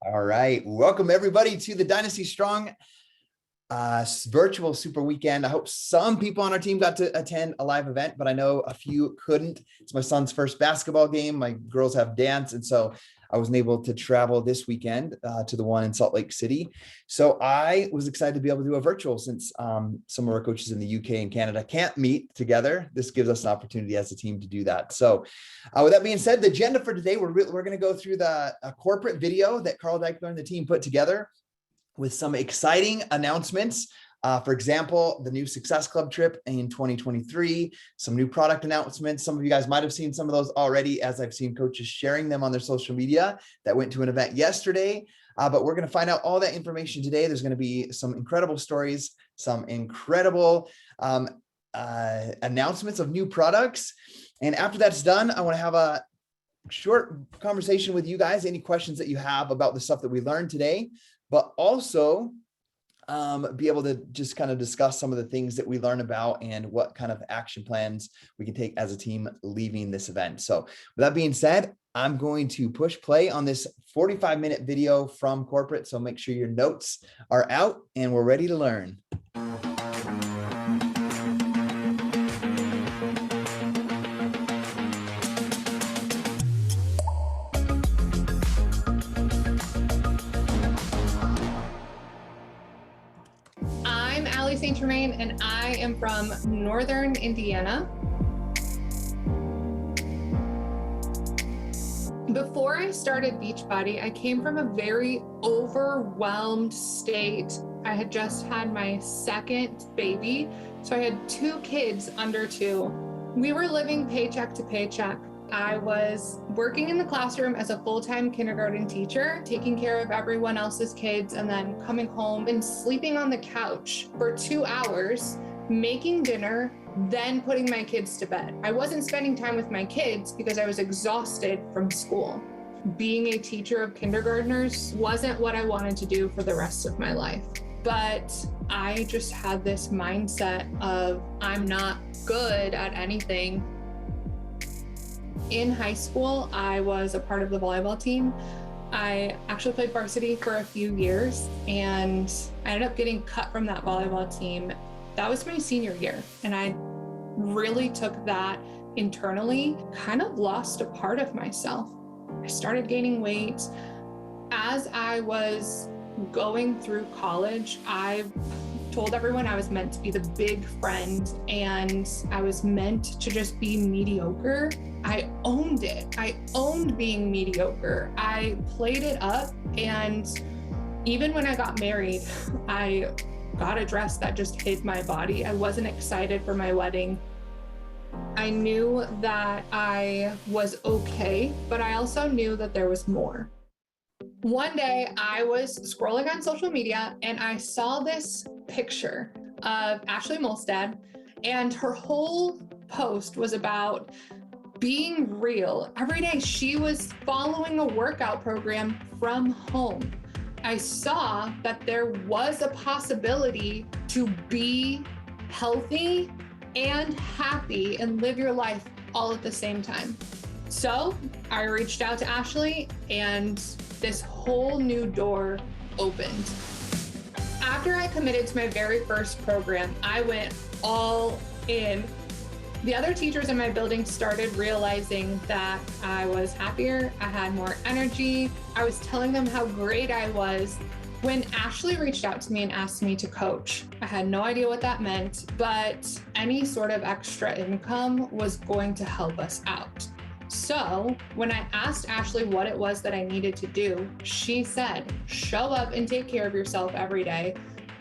All right. Welcome everybody to the Dynasty Strong virtual super weekend. I hope some people on our team got to attend a live event, but I know a few couldn't. It's my son's first basketball game. My girls have dance. And so I wasn't able to travel this weekend to the one in Salt Lake City. So I was excited to be able to do a virtual since some of our coaches in the UK and Canada can't meet together. This gives us an opportunity as a team to do that. So with that being said, the agenda for today, we're going to go through the corporate video that Carl Deichler and the team put together with some exciting announcements. For example, the new Success Club trip in 2023, some new product announcements. Some of you guys might have seen some of those already, as I've seen coaches sharing them on their social media that went to an event yesterday. But we're going to find out all that information today. There's going to be some incredible stories, some incredible announcements of new products. And after that's done, I want to have a short conversation with you guys. Any questions that you have about the stuff that we learned today, but also be able to just kind of discuss some of the things that we learn about and what kind of action plans we can take as a team leaving this event. So with that being said, I'm going to push play on this 45-minute video from corporate. So make sure your notes are out and we're ready to learn. St Tremaine, and I am from Northern Indiana. Before I started Beachbody, I came from a very overwhelmed state. I had just had my second baby, so I had 2 kids under 2. We were living paycheck to paycheck. I was working in the classroom as a full-time kindergarten teacher, taking care of everyone else's kids, and then coming home and sleeping on the couch for 2 hours, making dinner, then putting my kids to bed. I wasn't spending time with my kids because I was exhausted from school. Being a teacher of kindergartners wasn't what I wanted to do for the rest of my life. But I just had this mindset of I'm not good at anything. In high school, I was a part of the volleyball team. I actually played varsity for a few years, and I ended up getting cut from that volleyball team. That was my senior year, and I really took that internally, kind of lost a part of myself. I started gaining weight. As I was going through college, I told everyone I was meant to be the big friend and I was meant to just be mediocre. I owned it. I owned being mediocre. I played it up, and even when I got married, I got a dress that just hid my body. I wasn't excited for my wedding. I knew that I was okay, but I also knew that there was more. One day I was scrolling on social media and I saw this picture of Ashley Mulstein, and her whole post was about being real. Every day she was following a workout program from home. I saw that there was a possibility to be healthy and happy and live your life all at the same time. So I reached out to Ashley and this whole new door opened. After I committed to my very first program, I went all in. The other teachers in my building started realizing that I was happier, I had more energy. I was telling them how great I was. When Ashley reached out to me and asked me to coach, I had no idea what that meant, but any sort of extra income was going to help us out. So when I asked Ashley what it was that I needed to do, she said, show up and take care of yourself every day,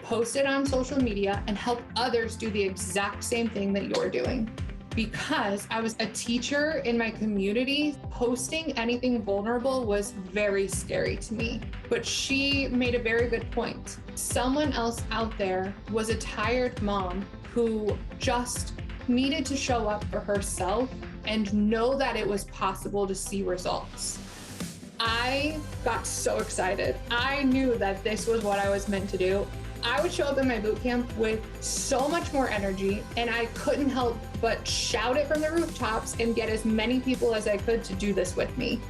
post it on social media, and help others do the exact same thing that you're doing. Because I was a teacher in my community, posting anything vulnerable was very scary to me. But she made a very good point. Someone else out there was a tired mom who just needed to show up for herself and know that it was possible to see results. I got so excited. I knew that this was what I was meant to do. I would show up in my boot camp with so much more energy, and I couldn't help but shout it from the rooftops and get as many people as I could to do this with me.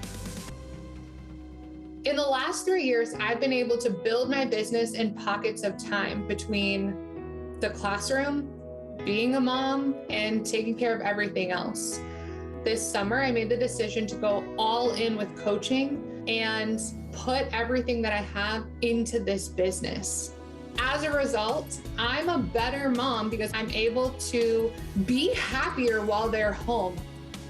In the last 3 years, I've been able to build my business in pockets of time between the classroom, being a mom, and taking care of everything else. This summer, I made the decision to go all in with coaching and put everything that I have into this business. As a result, I'm a better mom because I'm able to be happier while they're home.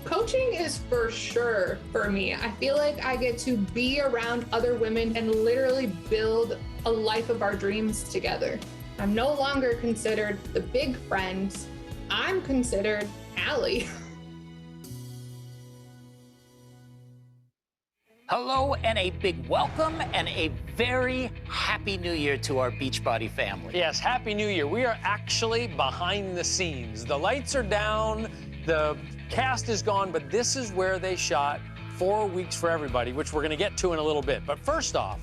Coaching is for sure for me. I feel like I get to be around other women and literally build a life of our dreams together. I'm no longer considered the big friend. I'm considered Allie. Hello and a big welcome and a very happy new year to our Beachbody family. Yes, happy new year. We are actually behind the scenes. The lights are down, the cast is gone, but this is where they shot 4 weeks for everybody, which we're gonna get to in a little bit. But first off,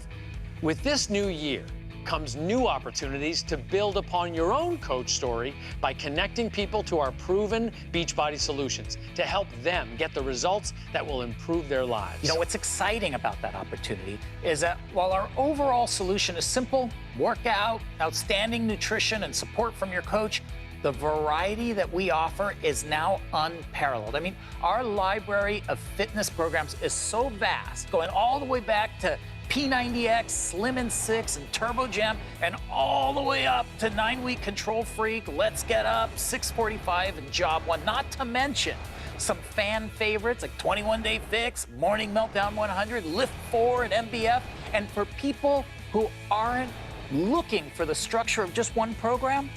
with this new year comes new opportunities to build upon your own coach story by connecting people to our proven Beachbody solutions to help them get the results that will improve their lives. You know, what's exciting about that opportunity is that while our overall solution is simple, workout, outstanding nutrition, and support from your coach, the variety that we offer is now unparalleled. I mean, our library of fitness programs is so vast, going all the way back to P90X, Slim and 6, and Turbo Jam, and all the way up to 9-week Control Freak, Let's Get Up, 645, and Job 1, not to mention some fan favorites like 21-Day Fix, Morning Meltdown 100, Lift 4, and MBF. And for people who aren't looking for the structure of just one program,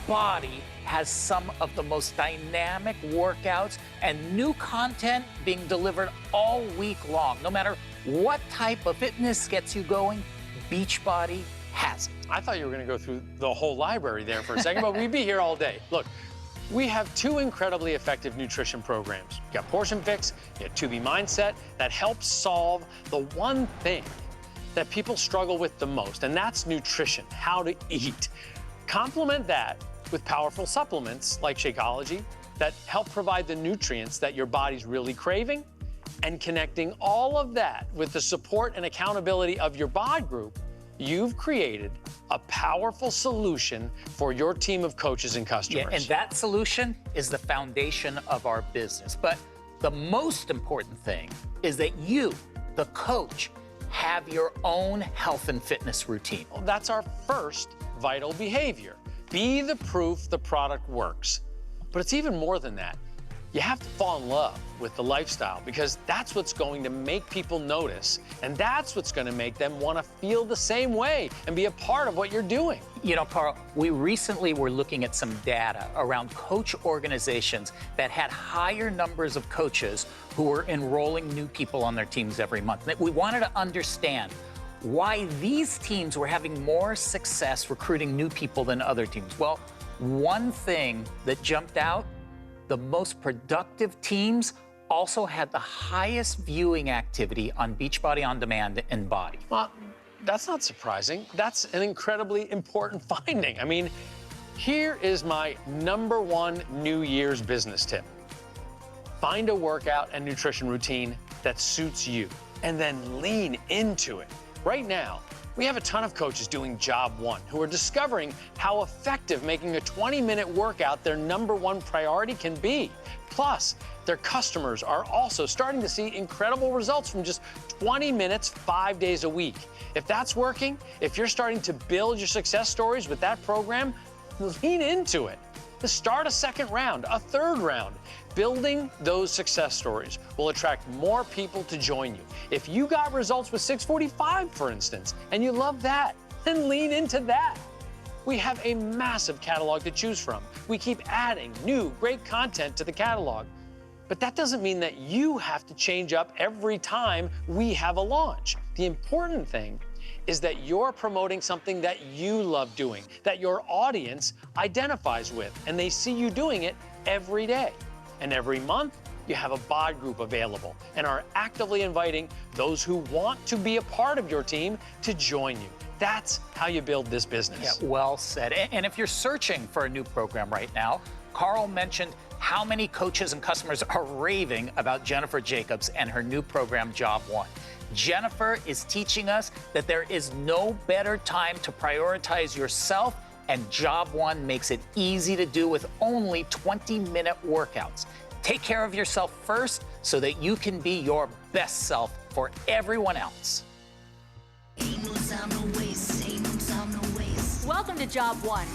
Body has some of the most dynamic workouts and new content being delivered all week long. No matter what type of fitness gets you going, Beachbody has it. I thought you were gonna go through the whole library there for a second, but we'd be here all day. Look, we have 2 incredibly effective nutrition programs. You got Portion Fix, you got 2B Mindset, that helps solve the one thing that people struggle with the most, and that's nutrition, how to eat. Complement that with powerful supplements like Shakeology that help provide the nutrients that your body's really craving, and connecting all of that with the support and accountability of your bod group, you've created a powerful solution for your team of coaches and customers. Yeah, and that solution is the foundation of our business. But the most important thing is that you, the coach, have your own health and fitness routine. Well, that's our first vital behavior. Be the proof the product works. But it's even more than that. You have to fall in love with the lifestyle because that's what's going to make people notice, and that's what's going to make them want to feel the same way and be a part of what you're doing. You know, Carl, we recently were looking at some data around coach organizations that had higher numbers of coaches who were enrolling new people on their teams every month. We wanted to understand why these teams were having more success recruiting new people than other teams. Well, one thing that jumped out, the most productive teams also had the highest viewing activity on Beachbody On Demand and Body. Well, that's not surprising. That's an incredibly important finding. I mean, here is my #1 New Year's business tip. Find a workout and nutrition routine that suits you, and then lean into it. Right now, we have a ton of coaches doing Job 1 who are discovering how effective making a 20-minute workout their #1 priority can be. Plus, their customers are also starting to see incredible results from just 20 minutes, 5 days a week. If that's working, if you're starting to build your success stories with that program, lean into it. To start a second round, a third round. Building those success stories will attract more people to join you. If you got results with 645, for instance, and you love that, then lean into that. We have a massive catalog to choose from. We keep adding new, great content to the catalog. But that doesn't mean that you have to change up every time we have a launch. The important thing is that you're promoting something that you love doing, that your audience identifies with, and they see you doing it every day. And every month, you have a bod group available and are actively inviting those who want to be a part of your team to join you. That's how you build this business. Yeah, well said. And if you're searching for a new program right now, Carl mentioned how many coaches and customers are raving about Jennifer Jacobs and her new program, Job 1. Jennifer is teaching us that there is no better time to prioritize yourself, and Job 1 makes it easy to do with only 20-minute workouts. Take care of yourself first so that you can be your best self for everyone else. Welcome to Job 1.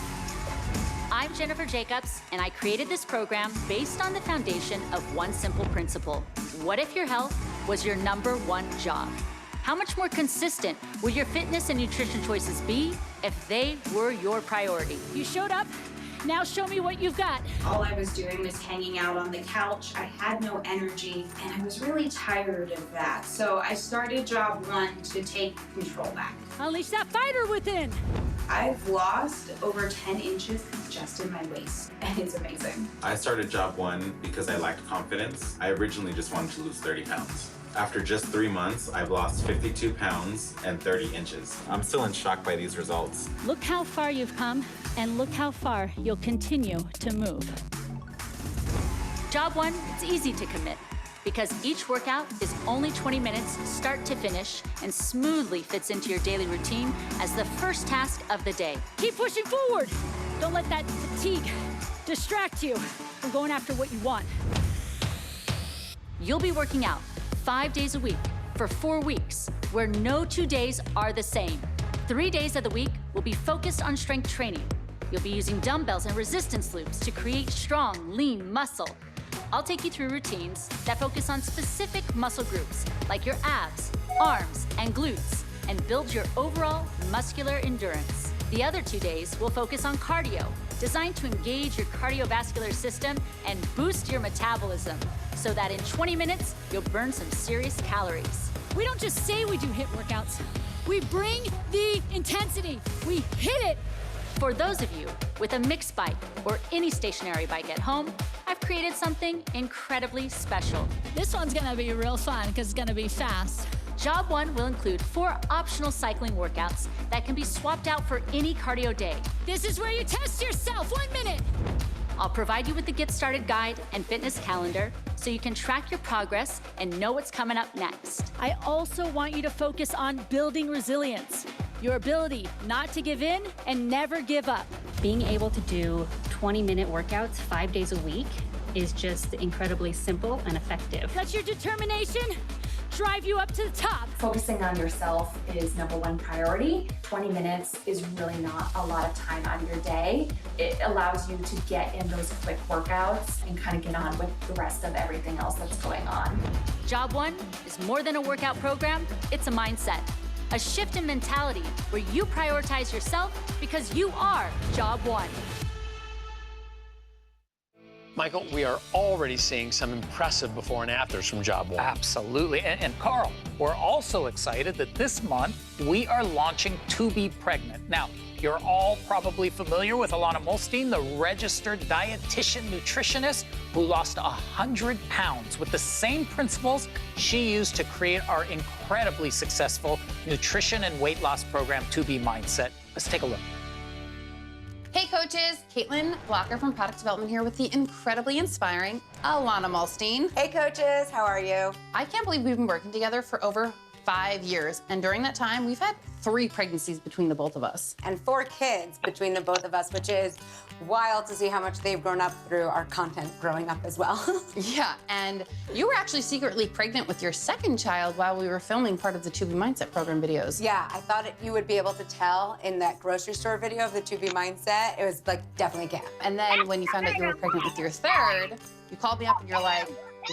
I'm Jennifer Jacobs, and I created this program based on the foundation of one simple principle. What if your health was your #1 job? How much more consistent would your fitness and nutrition choices be if they were your priority? You showed up. Now show me what you've got. All I was doing was hanging out on the couch. I had no energy, and I was really tired of that. So I started Job 1 to take control back. Unleash that fighter within. I've lost over 10 inches just in my waist, and it's amazing. I started Job 1 because I lacked confidence. I originally just wanted to lose 30 pounds. After just 3 months, I've lost 52 pounds and 30 inches. I'm still in shock by these results. Look how far you've come, and look how far you'll continue to move. Job 1, it's easy to commit because each workout is only 20 minutes start to finish and smoothly fits into your daily routine as the first task of the day. Keep pushing forward. Don't let that fatigue distract you from going after what you want. You'll be working out 5 days a week for 4 weeks, where no 2 days are the same. 3 days of the week will be focused on strength training. You'll be using dumbbells and resistance loops to create strong, lean muscle. I'll take you through routines that focus on specific muscle groups, like your abs, arms, and glutes, and build your overall muscular endurance. The other 2 days will focus on cardio, designed to engage your cardiovascular system and boost your metabolism, so that in 20 minutes, you'll burn some serious calories. We don't just say we do HIIT workouts. We bring the intensity. We hit it. For those of you with a mixed bike or any stationary bike at home, I've created something incredibly special. This one's gonna be real fun because it's gonna be fast. Job 1 will include 4 optional cycling workouts that can be swapped out for any cardio day. This is where you test yourself. 1 minute. I'll provide you with the Get Started guide and fitness calendar so you can track your progress and know what's coming up next. I also want you to focus on building resilience, your ability not to give in and never give up. Being able to do 20-minute workouts 5 days a week is just incredibly simple and effective. Let your determination drive you up to the top. Focusing on yourself is #1 priority. 20 minutes is really not a lot of time out of your day. It allows you to get in those quick workouts and kind of get on with the rest of everything else that's going on. Job 1 is more than a workout program, it's a mindset. A shift in mentality where you prioritize yourself because you are Job 1. Michael, we are already seeing some impressive before and afters from Job 1. Absolutely. And Carl, we're also excited that this month we are launching To Be Pregnant. Now, you're all probably familiar with Alana Mulstein, the registered dietitian nutritionist who lost 100 pounds with the same principles she used to create our incredibly successful nutrition and weight loss program, To Be Mindset. Let's take a look. Hey coaches, Caitlin Blocker from Product Development here with the incredibly inspiring Alana Mulstein. Hey coaches, how are you? I can't believe we've been working together for over 5 years. And during that time, we've had 3 pregnancies between the both of us. And 4 kids between the both of us, which is wild to see how much they've grown up through our content growing up as well. Yeah, and you were actually secretly pregnant with your second child while we were filming part of the To Be Mindset program videos. Yeah, I thought you would be able to tell in that grocery store video of the To Be Mindset. It was like definitely Cam. And then when you found out you were pregnant with your third, you called me up and you're like,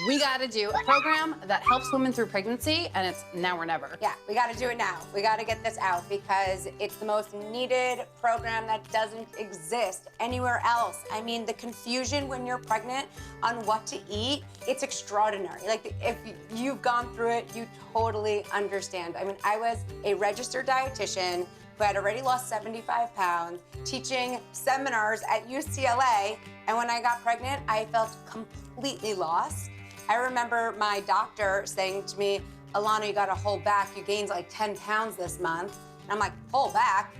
we gotta do a program that helps women through pregnancy, and it's now or never. Yeah, we gotta do it now. We gotta get this out because it's the most needed program that doesn't exist anywhere else. I mean, the confusion when you're pregnant on what to eat, it's extraordinary. Like, if you've gone through it, you totally understand. I mean, I was a registered dietitian who had already lost 75 pounds, teaching seminars at UCLA, and when I got pregnant, I felt completely lost. I remember my doctor saying to me, Alana, you gotta hold back. You gained like 10 pounds this month. And I'm like, hold back?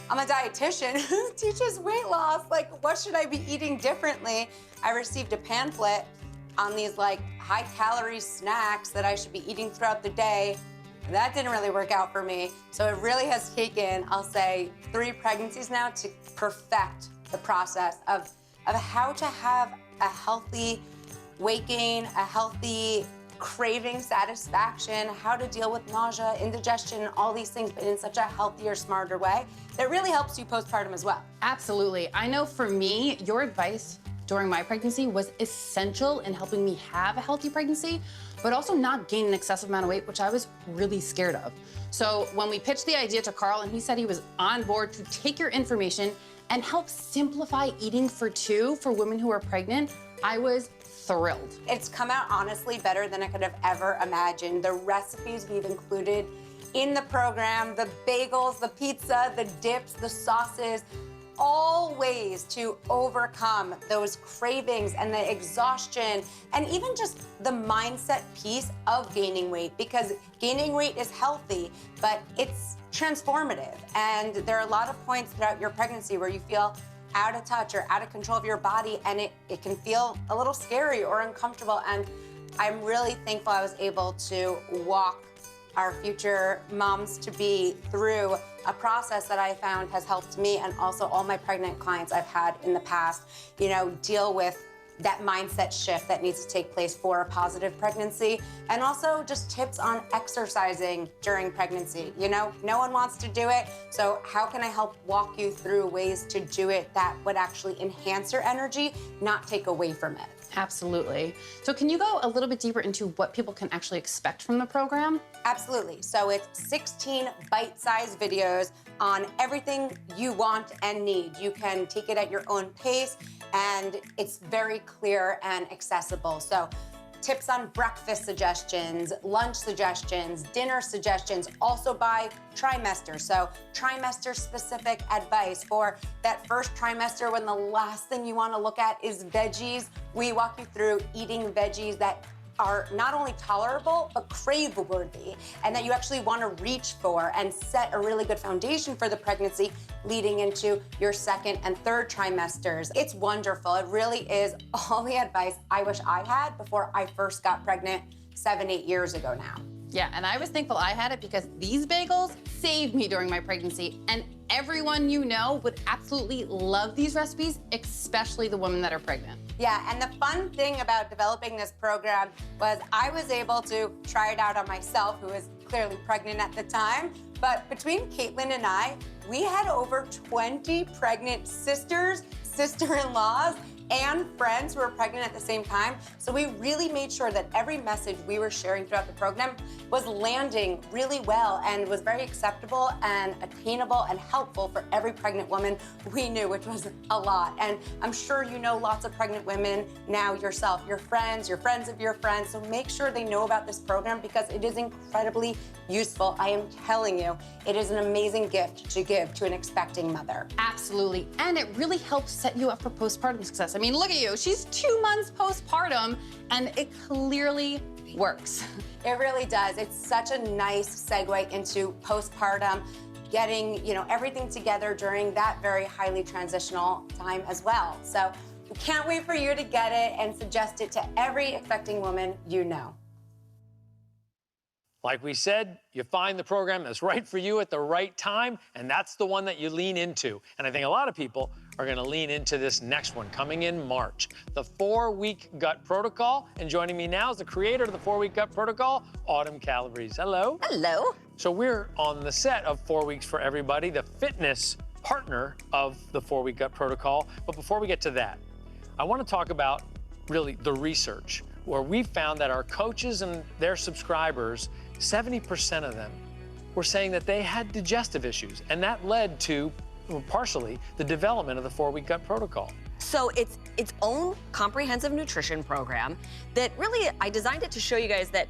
I'm a dietitian who teaches weight loss. Like, what should I be eating differently? I received a pamphlet on these like high calorie snacks that I should be eating throughout the day. That didn't really work out for me. So it really has taken, I'll say, 3 pregnancies now to perfect the process of how to have a healthy weight gain, a healthy craving satisfaction, how to deal with nausea, indigestion, all these things, but in such a healthier, smarter way that really helps you postpartum as well. Absolutely. I know for me, your advice during my pregnancy was essential in helping me have a healthy pregnancy, but also not gain an excessive amount of weight, which I was really scared of. So when we pitched the idea to Carl and he said he was on board to take your information and help simplify eating for 2 for women who are pregnant, I was thrilled. It's come out honestly better than I could have ever imagined. The recipes we've included in the program, the bagels, the pizza, the dips, the sauces, all ways to overcome those cravings and the exhaustion and even just the mindset piece of gaining weight, because gaining weight is healthy, but it's transformative. And there are a lot of points throughout your pregnancy where you feel out of touch or out of control of your body, and it can feel a little scary or uncomfortable. And I'm really thankful I was able to walk our future moms-to-be through a process that I found has helped me and also all my pregnant clients I've had in the past, you know, deal with that mindset shift that needs to take place for a positive pregnancy, and also just tips on exercising during pregnancy. You know, no one wants to do it, so how can I help walk you through ways to do it that would actually enhance your energy, not take away from it? Absolutely. So can you go a little bit deeper into what people can actually expect from the program? Absolutely. So it's 16 bite-sized videos on everything you want and need. You can take it at your own pace, and it's very clear and accessible. So tips on breakfast suggestions, lunch suggestions, dinner suggestions, also by trimester. So trimester-specific advice for that first trimester when the last thing you want to look at is veggies. We walk you through eating veggies that are not only tolerable, but crave-worthy, and that you actually want to reach for and set a really good foundation for the pregnancy leading into your 2nd and 3rd trimesters. It's wonderful. It really is all the advice I wish I had before I first got pregnant 7-8 years ago now. Yeah, and I was thankful I had it because these bagels saved me during my pregnancy, and everyone you know would absolutely love these recipes, especially the women that are pregnant. Yeah, and the fun thing about developing this program was I was able to try it out on myself, who was clearly pregnant at the time. But between Caitlin and I, we had over 20 pregnant sisters, sister-in-laws, and friends who were pregnant at the same time. So we really made sure that every message we were sharing throughout the program was landing really well and was very acceptable and attainable and helpful for every pregnant woman we knew, which was a lot. And I'm sure you know lots of pregnant women now yourself, your friends of your friends. So make sure they know about this program because it is incredibly useful. I am telling you, it is an amazing gift to give to an expecting mother. Absolutely, and it really helps set you up for postpartum success. I mean, look at you, she's 2 months postpartum, and it clearly works. It really does. It's such a nice segue into postpartum, getting, you know, everything together during that very highly transitional time as well. So we can't wait for you to get it and suggest it to every expecting woman you know. Like we said, you find the program that's right for you at the right time, and that's the one that you lean into. And I think a lot of people are gonna lean into this next one coming in March, the 4-week gut protocol. And joining me now is the creator of the 4-week gut protocol, Autumn Calabrese. Hello. Hello. So we're on the set of 4 Weeks for Everybody, the fitness partner of the 4-week gut protocol. But before we get to that, I wanna talk about really the research, where we found that our coaches and their subscribers, 70% of them were saying that they had digestive issues, and that led to, partially, the development of the 4-week gut protocol. So it's its own comprehensive nutrition program that really, I designed it to show you guys that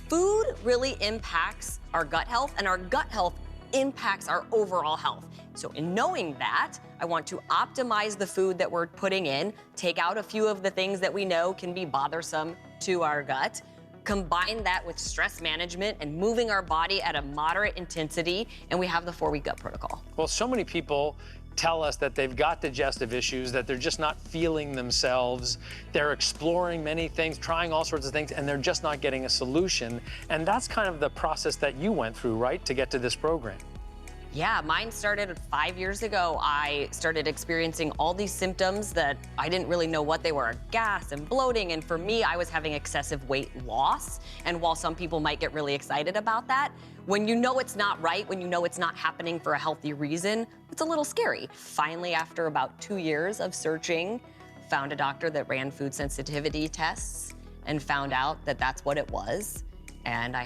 food really impacts our gut health, and our gut health impacts our overall health. So in knowing that, I want to optimize the food that we're putting in, take out a few of the things that we know can be bothersome to our gut, combine that with stress management and moving our body at a moderate intensity, and we have the 4-week gut protocol. Well, so many people tell us that they've got digestive issues, that they're just not feeling themselves. They're exploring many things, trying all sorts of things, and they're just not getting a solution. And that's kind of the process that you went through, right, to get to this program. Yeah, mine started 5 years ago. I started experiencing all these symptoms that I didn't really know what they were, gas and bloating. And for me, I was having excessive weight loss. And while some people might get really excited about that, when you know it's not right, when you know it's not happening for a healthy reason, it's a little scary. Finally, after about 2 years of searching, found a doctor that ran food sensitivity tests and found out that that's what it was. And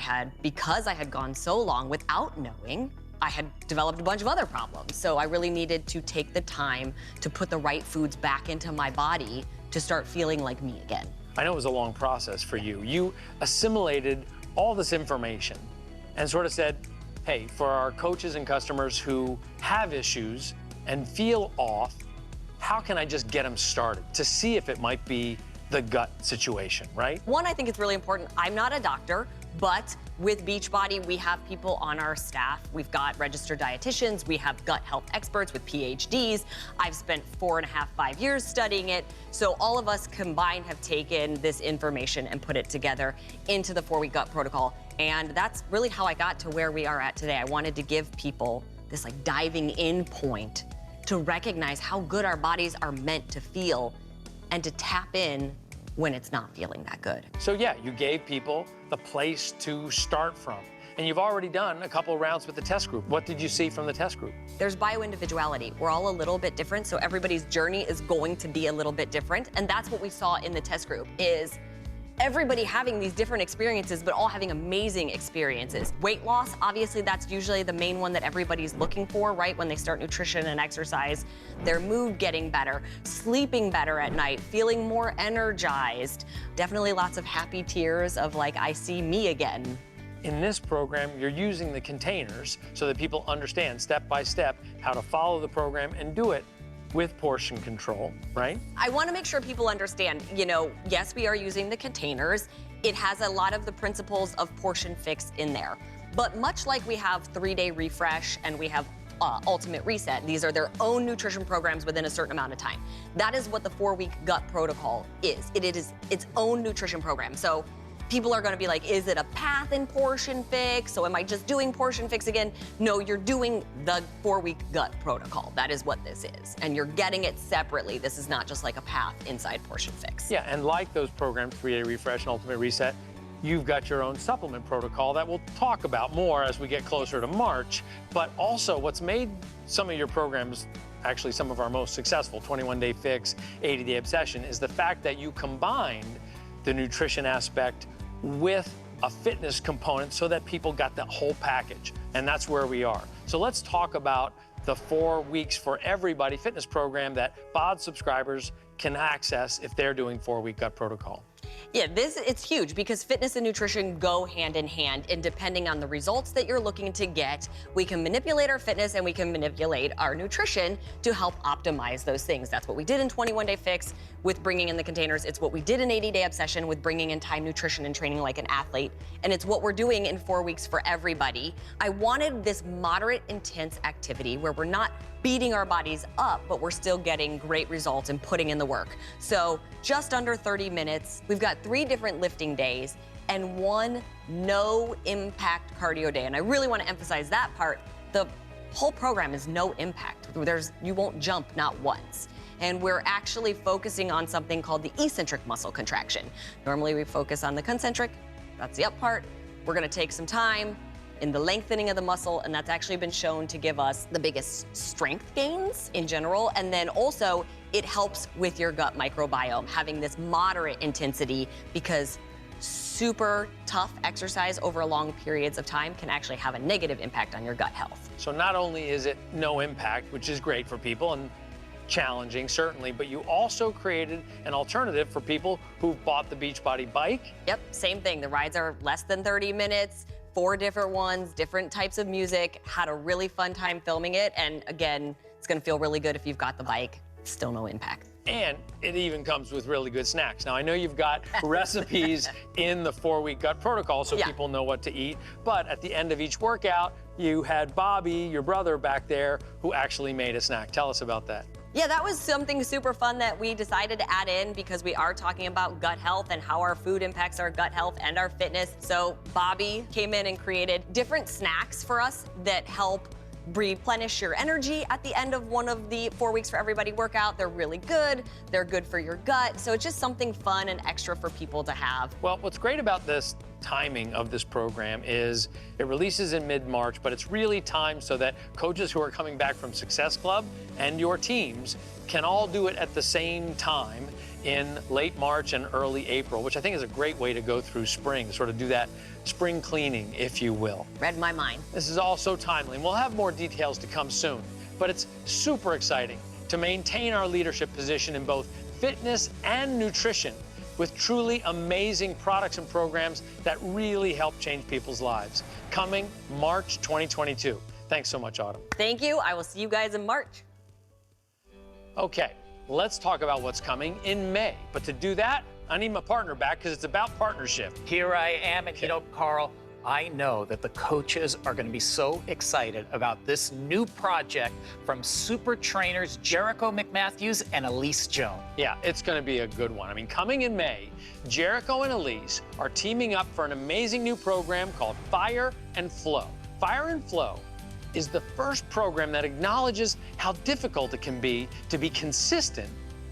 because I had gone so long without knowing, I had developed a bunch of other problems. So I really needed to take the time to put the right foods back into my body to start feeling like me again. I know it was a long process for you. You assimilated all this information and sort of said, hey, for our coaches and customers who have issues and feel off, how can I just get them started to see if it might be the gut situation, right? One, I think it's really important. I'm not a doctor, but with Beachbody, we have people on our staff. We've got registered dietitians. We have gut health experts with PhDs. I've spent 4.5, 5 years studying it. So all of us combined have taken this information and put it together into the 4-week gut protocol. And that's really how I got to where we are at today. I wanted to give people this like diving in point to recognize how good our bodies are meant to feel and to tap in when it's not feeling that good. So yeah, you gave people the place to start from. And you've already done a couple of rounds with the test group. What did you see from the test group? There's bio-individuality. We're all a little bit different, so everybody's journey is going to be a little bit different. And that's what we saw in the test group, is everybody having these different experiences, but all having amazing experiences. Weight loss, obviously that's usually the main one that everybody's looking for, right? When they start nutrition and exercise, their mood getting better, sleeping better at night, feeling more energized. Definitely lots of happy tears of like, I see me again. In this program, you're using the containers so that people understand step by step how to follow the program and do it with portion control, right? I want to make sure people understand, yes, we are using the containers. It has a lot of the principles of portion fix in there. But much like we have 3-day refresh and we have ultimate reset, these are their own nutrition programs within a certain amount of time. That is what the 4-week gut protocol is. It is its own nutrition program. So people are going to be like, is it a path in portion fix? So am I just doing portion fix again? No, you're doing the 4-week gut protocol. That is what this is. And you're getting it separately. This is not just like a path inside portion fix. Yeah, and like those programs, 3-day refresh and ultimate reset, you've got your own supplement protocol that we'll talk about more as we get closer to March. But also what's made some of your programs, actually some of our most successful, 21-day fix, 80-day obsession, is the fact that you combined the nutrition aspect with a fitness component so that people got the whole package. And that's where we are. So let's talk about the 4 weeks for everybody fitness program that BOD subscribers can access if they're doing 4-week gut protocol. Yeah, it's huge because fitness and nutrition go hand in hand, and depending on the results that you're looking to get, we can manipulate our fitness and we can manipulate our nutrition to help optimize those things. That's what we did in 21-day fix with bringing in the containers. It's what we did in 80-day obsession with bringing in time nutrition and training like an athlete. And it's what we're doing in 4 weeks for everybody. I wanted this moderate, intense activity where we're not beating our bodies up, but we're still getting great results and putting in the work. So just under 30 minutes, we've got 3 different lifting days and 1 no impact cardio day. And I really want to emphasize that part. The whole program is no impact. You won't jump not once. And we're actually focusing on something called the eccentric muscle contraction. Normally we focus on the concentric, that's the up part. We're gonna take some time in the lengthening of the muscle, and that's actually been shown to give us the biggest strength gains in general. And then also, it helps with your gut microbiome, having this moderate intensity, because super tough exercise over long periods of time can actually have a negative impact on your gut health. So not only is it no impact, which is great for people and challenging, certainly, but you also created an alternative for people who've bought the Beachbody bike. Yep, same thing. The rides are less than 30 minutes. 4 different ones, different types of music, had a really fun time filming it. And again, it's gonna feel really good if you've got the bike, still no impact. And it even comes with really good snacks. Now, I know you've got recipes in the 4-week gut protocol so people know what to eat, but at the end of each workout, you had Bobby, your brother, back there who actually made a snack. Tell us about that. Yeah, that was something super fun that we decided to add in because we are talking about gut health and how our food impacts our gut health and our fitness. So Bobby came in and created different snacks for us that help replenish your energy at the end of one of the 4 weeks for everybody workout. They're really good. They're good for your gut. So it's just something fun and extra for people to have. Well, what's great about this timing of this program is it releases in mid-March, but it's really timed so that coaches who are coming back from Success Club and your teams can all do it at the same time in late March and early April, which I think is a great way to go through spring, sort of do that spring cleaning, if you will. Read my mind. This is all so timely, and we'll have more details to come soon. But it's super exciting to maintain our leadership position in both fitness and nutrition with truly amazing products and programs that really help change people's lives. Coming March 2022. Thanks so much, Autumn. Thank you. I will see you guys in March. Okay, let's talk about what's coming in May. But to do that, I need my partner back because it's about partnership. Here I am, and you know, Carl, I know that the coaches are going to be so excited about this new project from super trainers Jericho McMatthews and Elise Jones. Yeah, it's going to be a good one. I mean, coming in May, Jericho and Elise are teaming up for an amazing new program called Fire and Flow. Fire and Flow is the first program that acknowledges how difficult it can be to be consistent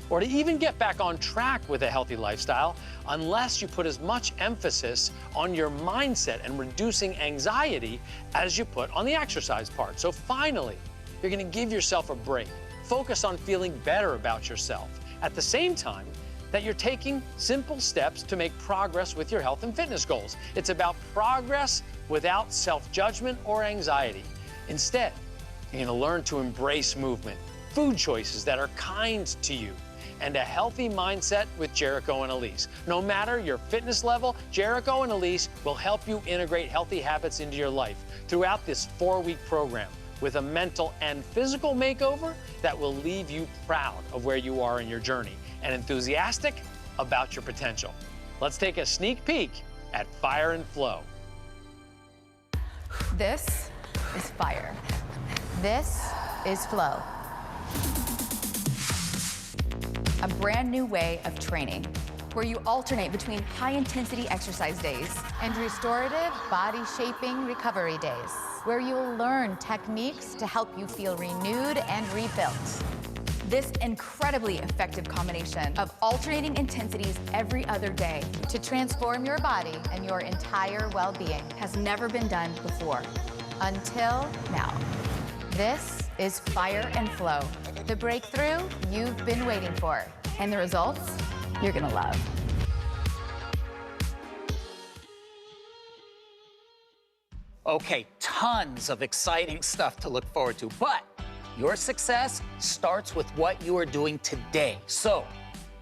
or to even get back on track with a healthy lifestyle unless you put as much emphasis on your mindset and reducing anxiety as you put on the exercise part. So finally, you're gonna give yourself a break. Focus on feeling better about yourself at the same time that you're taking simple steps to make progress with your health and fitness goals. It's about progress without self-judgment or anxiety. Instead, you're gonna learn to embrace movement, food choices that are kind to you, and a healthy mindset with Jericho and Elise. No matter your fitness level, Jericho and Elise will help you integrate healthy habits into your life throughout this 4-week program with a mental and physical makeover that will leave you proud of where you are in your journey and enthusiastic about your potential. Let's take a sneak peek at Fire and Flow. This is fire. This is flow. A brand new way of training where you alternate between high-intensity exercise days and restorative body-shaping recovery days, where you'll learn techniques to help you feel renewed and rebuilt. This incredibly effective combination of alternating intensities every other day to transform your body and your entire well-being has never been done before, until now. This is Fire and Flow, the breakthrough you've been waiting for, and the results you're gonna love. Okay, tons of exciting stuff to look forward to, but your success starts with what you are doing today. So,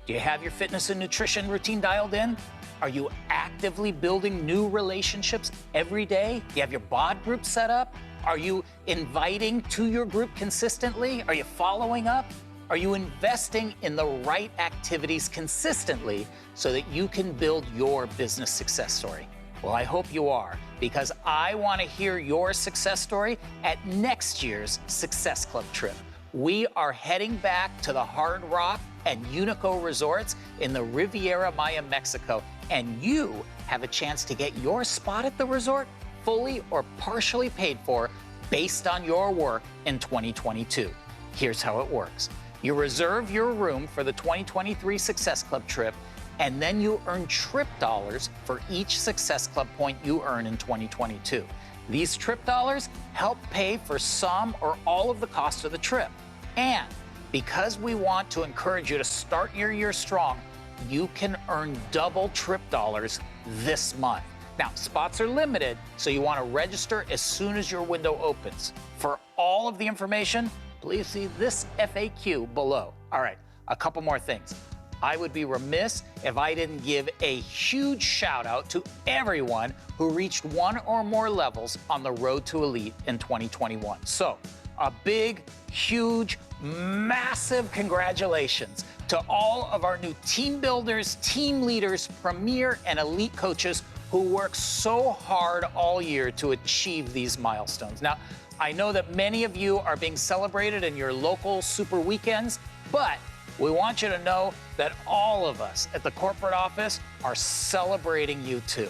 do you have your fitness and nutrition routine dialed in? Are you actively building new relationships every day? Do you have your bod group set up? Are you inviting to your group consistently? Are you following up? Are you investing in the right activities consistently so that you can build your business success story? Well, I hope you are, because I want to hear your success story at next year's Success Club trip. We are heading back to the Hard Rock and Unico resorts in the Riviera Maya, Mexico, and you have a chance to get your spot at the resort fully or partially paid for based on your work in 2022. Here's how it works. You reserve your room for the 2023 Success Club trip, and then you earn trip dollars for each Success Club point you earn in 2022. These trip dollars help pay for some or all of the cost of the trip. And because we want to encourage you to start your year strong, you can earn double trip dollars this month. Now, spots are limited, so you want to register as soon as your window opens. For all of the information, please see this FAQ below. All right, a couple more things. I would be remiss if I didn't give a huge shout out to everyone who reached one or more levels on the road to elite in 2021. So, a big, huge, massive congratulations to all of our new team builders, team leaders, premier and elite coaches who work so hard all year to achieve these milestones. Now, I know that many of you are being celebrated in your local super weekends, but we want you to know that all of us at the corporate office are celebrating you too.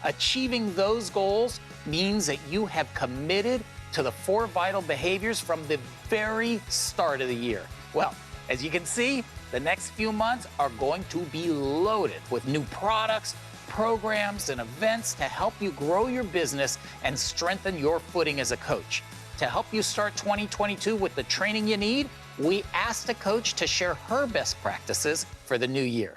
Achieving those goals means that you have committed to the 4 vital behaviors from the very start of the year. Well, as you can see, the next few months are going to be loaded with new products, programs, and events to help you grow your business and strengthen your footing as a coach. To help you start 2022 with the training you need, we asked a coach to share her best practices for the new year.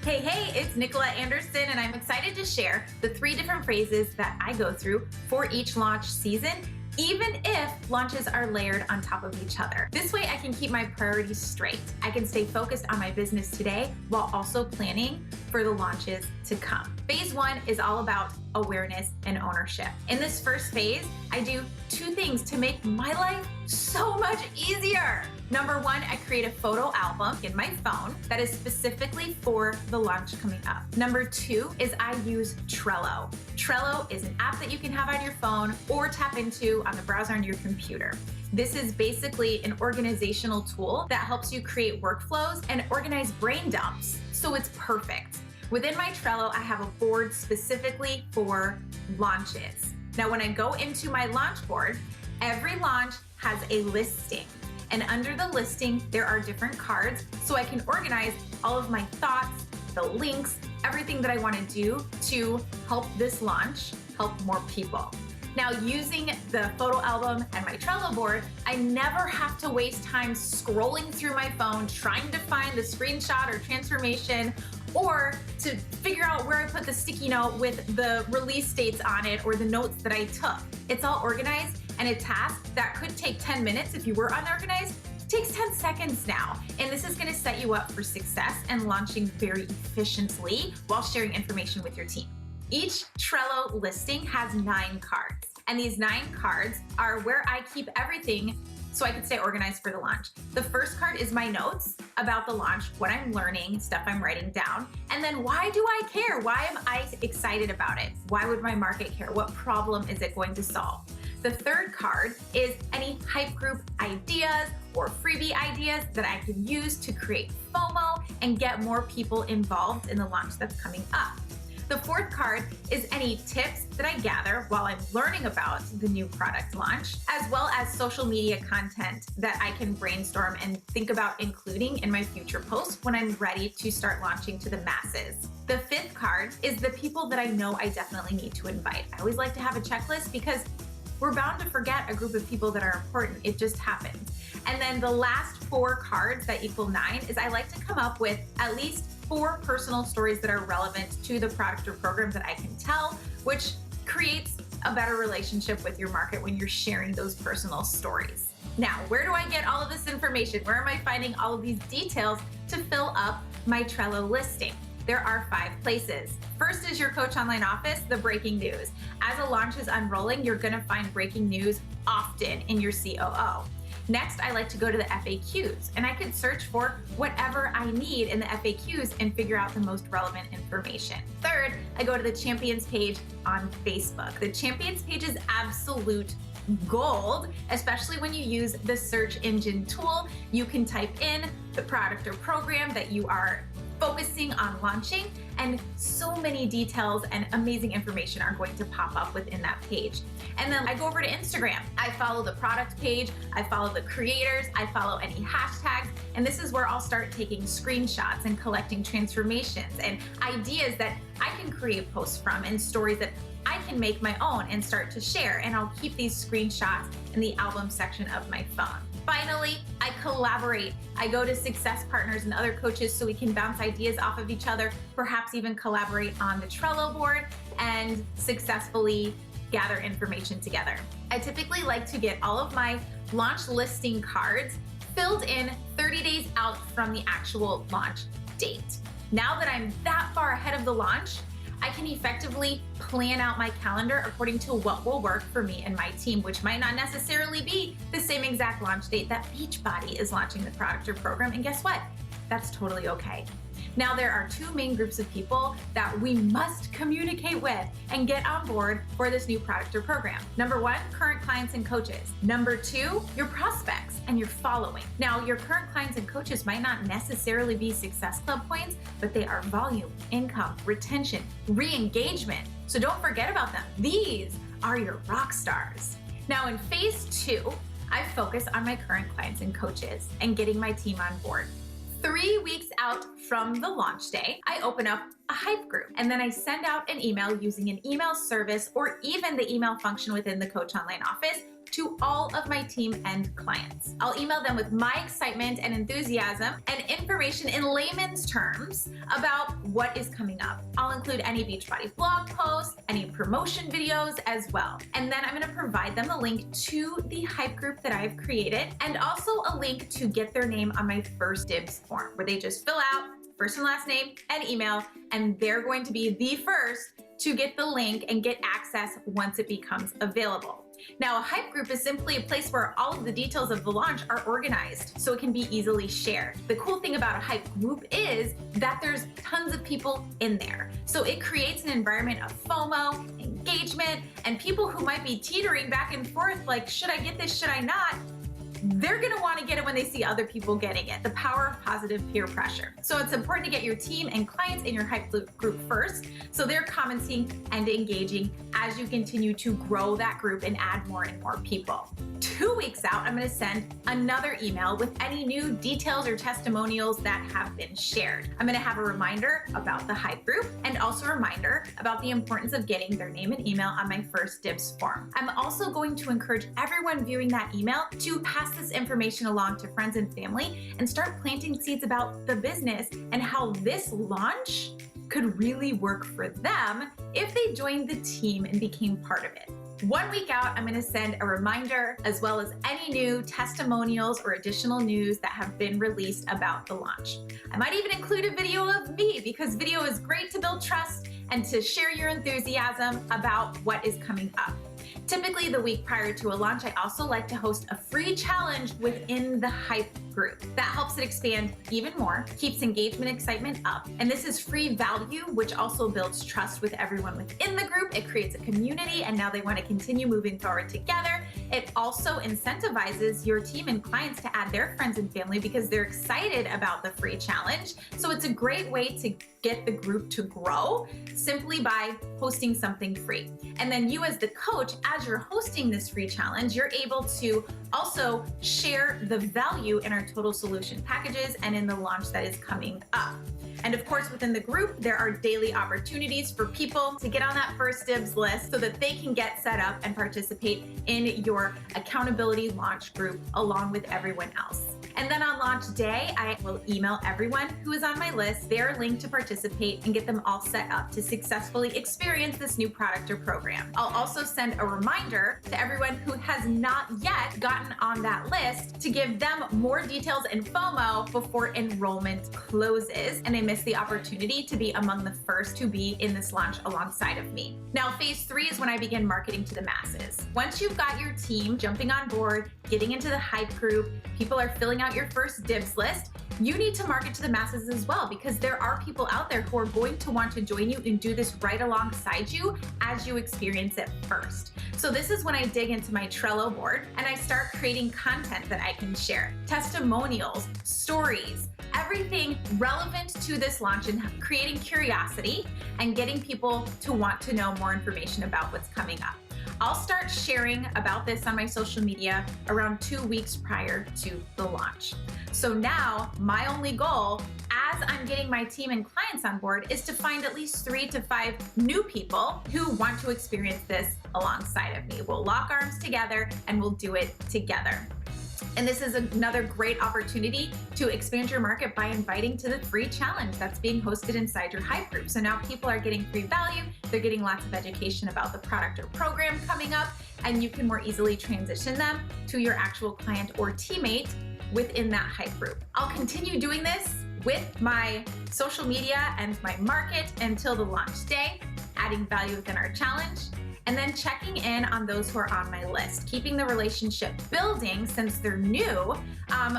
Hey, it's Nicola Anderson, and I'm excited to share the 3 different phrases that I go through for each launch season, even if launches are layered on top of each other. This way I can keep my priorities straight. I can stay focused on my business today while also planning for the launches to come. Phase 1 is all about awareness and ownership. In this first phase, I do 2 things to make my life so much easier. Number 1, I create a photo album in my phone that is specifically for the launch coming up. Number 2 is I use Trello. Trello is an app that you can have on your phone or tap into on the browser on your computer. This is basically an organizational tool that helps you create workflows and organize brain dumps. So it's perfect. Within my Trello, I have a board specifically for launches. Now, when I go into my launch board, every launch has a listing. And under the listing, there are different cards, so I can organize all of my thoughts, the links, everything that I want to do to help this launch help more people. Now, using the photo album and my Trello board, I never have to waste time scrolling through my phone trying to find the screenshot or transformation, or to figure out where I put the sticky note with the release dates on it or the notes that I took. It's all organized, and a task that could take 10 minutes if you were unorganized takes 10 seconds now. And this is going to set you up for success and launching very efficiently while sharing information with your team. Each Trello listing has 9 cards, and these 9 cards are where I keep everything so I can stay organized for the launch. The first card is my notes about the launch, what I'm learning, stuff I'm writing down, and then why do I care? Why am I excited about it? Why would my market care? What problem is it going to solve? The third card is any hype group ideas or freebie ideas that I can use to create FOMO and get more people involved in the launch that's coming up. The fourth card is any tips that I gather while I'm learning about the new product launch, as well as social media content that I can brainstorm and think about including in my future posts when I'm ready to start launching to the masses. The fifth card is the people that I know I definitely need to invite. I always like to have a checklist because we're bound to forget a group of people that are important. It just happens. And then the last 4 cards that equal 9 is I like to come up with at least 4 personal stories that are relevant to the product or program that I can tell, which creates a better relationship with your market when you're sharing those personal stories. Now, where do I get all of this information? Where am I finding all of these details to fill up my Trello listing? There are 5 places. First is your Coach Online office, the breaking news. As a launch is unrolling, you're gonna find breaking news often in your COO. Next, I like to go to the FAQs, and I can search for whatever I need in the FAQs and figure out the most relevant information. Third, I go to the Champions page on Facebook. The Champions page is absolute gold, especially when you use the search engine tool. You can type in the product or program that you are focusing on launching, and so many details and amazing information are going to pop up within that page. And then I go over to Instagram. I follow the product page, I follow the creators, I follow any hashtags, and this is where I'll start taking screenshots and collecting transformations and ideas that I can create posts from and stories that I can make my own and start to share, and I'll keep these screenshots in the album section of my phone. Finally, I collaborate. I go to success partners and other coaches so we can bounce ideas off of each other, perhaps even collaborate on the Trello board and successfully gather information together. I typically like to get all of my launch listing cards filled in 30 days out from the actual launch date. Now that I'm that far ahead of the launch, I can effectively plan out my calendar according to what will work for me and my team, which might not necessarily be the same exact launch date that Beachbody is launching the product or program. And guess what? That's totally okay. Now, there are two main groups of people that we must communicate with and get on board for this new product or program. Number one, current clients and coaches. Number two, your prospects and your following. Now, your current clients and coaches might not necessarily be Success Club points, but they are volume, income, retention, re-engagement. So don't forget about them. These are your rock stars. Now, in phase two, I focus on my current clients and coaches and getting my team on board. 3 weeks out from the launch day, I open up a hype group, and then I send out an email using an email service or even the email function within the Coach Online office to all of my team and clients. I'll email them with my excitement and enthusiasm and information in layman's terms about what is coming up. I'll include any Beachbody blog posts, any promotion videos as well. And then I'm gonna provide them a link to the hype group that I've created and also a link to get their name on my first dibs form, where they just fill out first and last name and email, and they're going to be the first to get the link and get access once it becomes available. Now, a hype group is simply a place where all of the details of the launch are organized so it can be easily shared. The cool thing about a hype group is that there's tons of people in there. So it creates an environment of FOMO, engagement, and people who might be teetering back and forth like, should I get this, should I not? They're gonna wanna get it when they see other people getting it, the power of positive peer pressure. So it's important to get your team and clients in your hype group first, so they're commenting and engaging as you continue to grow that group and add more and more people. 2 weeks out, I'm gonna send another email with any new details or testimonials that have been shared. I'm gonna have a reminder about the hype group and also a reminder about the importance of getting their name and email on my first dibs form. I'm also going to encourage everyone viewing that email to pass this information along to friends and family and start planting seeds about the business and how this launch could really work for them if they joined the team and became part of it. 1 week out, I'm gonna send a reminder as well as any new testimonials or additional news that have been released about the launch. I might even include a video of me because video is great to build trust and to share your enthusiasm about what is coming up. Typically, the week prior to a launch, I also like to host a free challenge within the hype group. That helps it expand even more, keeps engagement, excitement up. And this is free value, which also builds trust with everyone within the group. It creates a community, and now they want to continue moving forward together. It also incentivizes your team and clients to add their friends and family because they're excited about the free challenge. So it's a great way to get the group to grow simply by hosting something free. And then you as the coach, as you're hosting this free challenge, you're able to also share the value in our total solution packages and in the launch that is coming up. And of course, within the group, there are daily opportunities for people to get on that first dibs list so that they can get set up and participate in your accountability launch group along with everyone else. And then on launch day, I will email everyone who is on my list their link to participate and get them all set up to successfully experience this new product or program. I'll also send a reminder to everyone who has not yet gotten on that list to give them more details and FOMO before enrollment closes and they miss the opportunity to be among the first to be in this launch alongside of me. Now, phase 3 is when I begin marketing to the masses. Once you've got your team jumping on board, getting into the hype group, people are filling out your first dibs list, you need to market to the masses as well because there are people out there who are going to want to join you and do this right alongside you as you experience it first. So this is when I dig into my Trello board and I start creating content that I can share. Testimonials, stories, everything relevant to this launch and creating curiosity and getting people to want to know more information about what's coming up. I'll start sharing about this on my social media around 2 weeks prior to the launch. So now my only goal as I'm getting my team and clients on board is to find at least 3 to 5 new people who want to experience this alongside of me. We'll lock arms together and we'll do it together. And this is another great opportunity to expand your market by inviting to the free challenge that's being hosted inside your hype group. So now people are getting free value, they're getting lots of education about the product or program coming up, and you can more easily transition them to your actual client or teammate within that hype group. I'll continue doing this with my social media and my market until the launch day. adding value within our challenge, and then checking in on those who are on my list, keeping the relationship building since they're new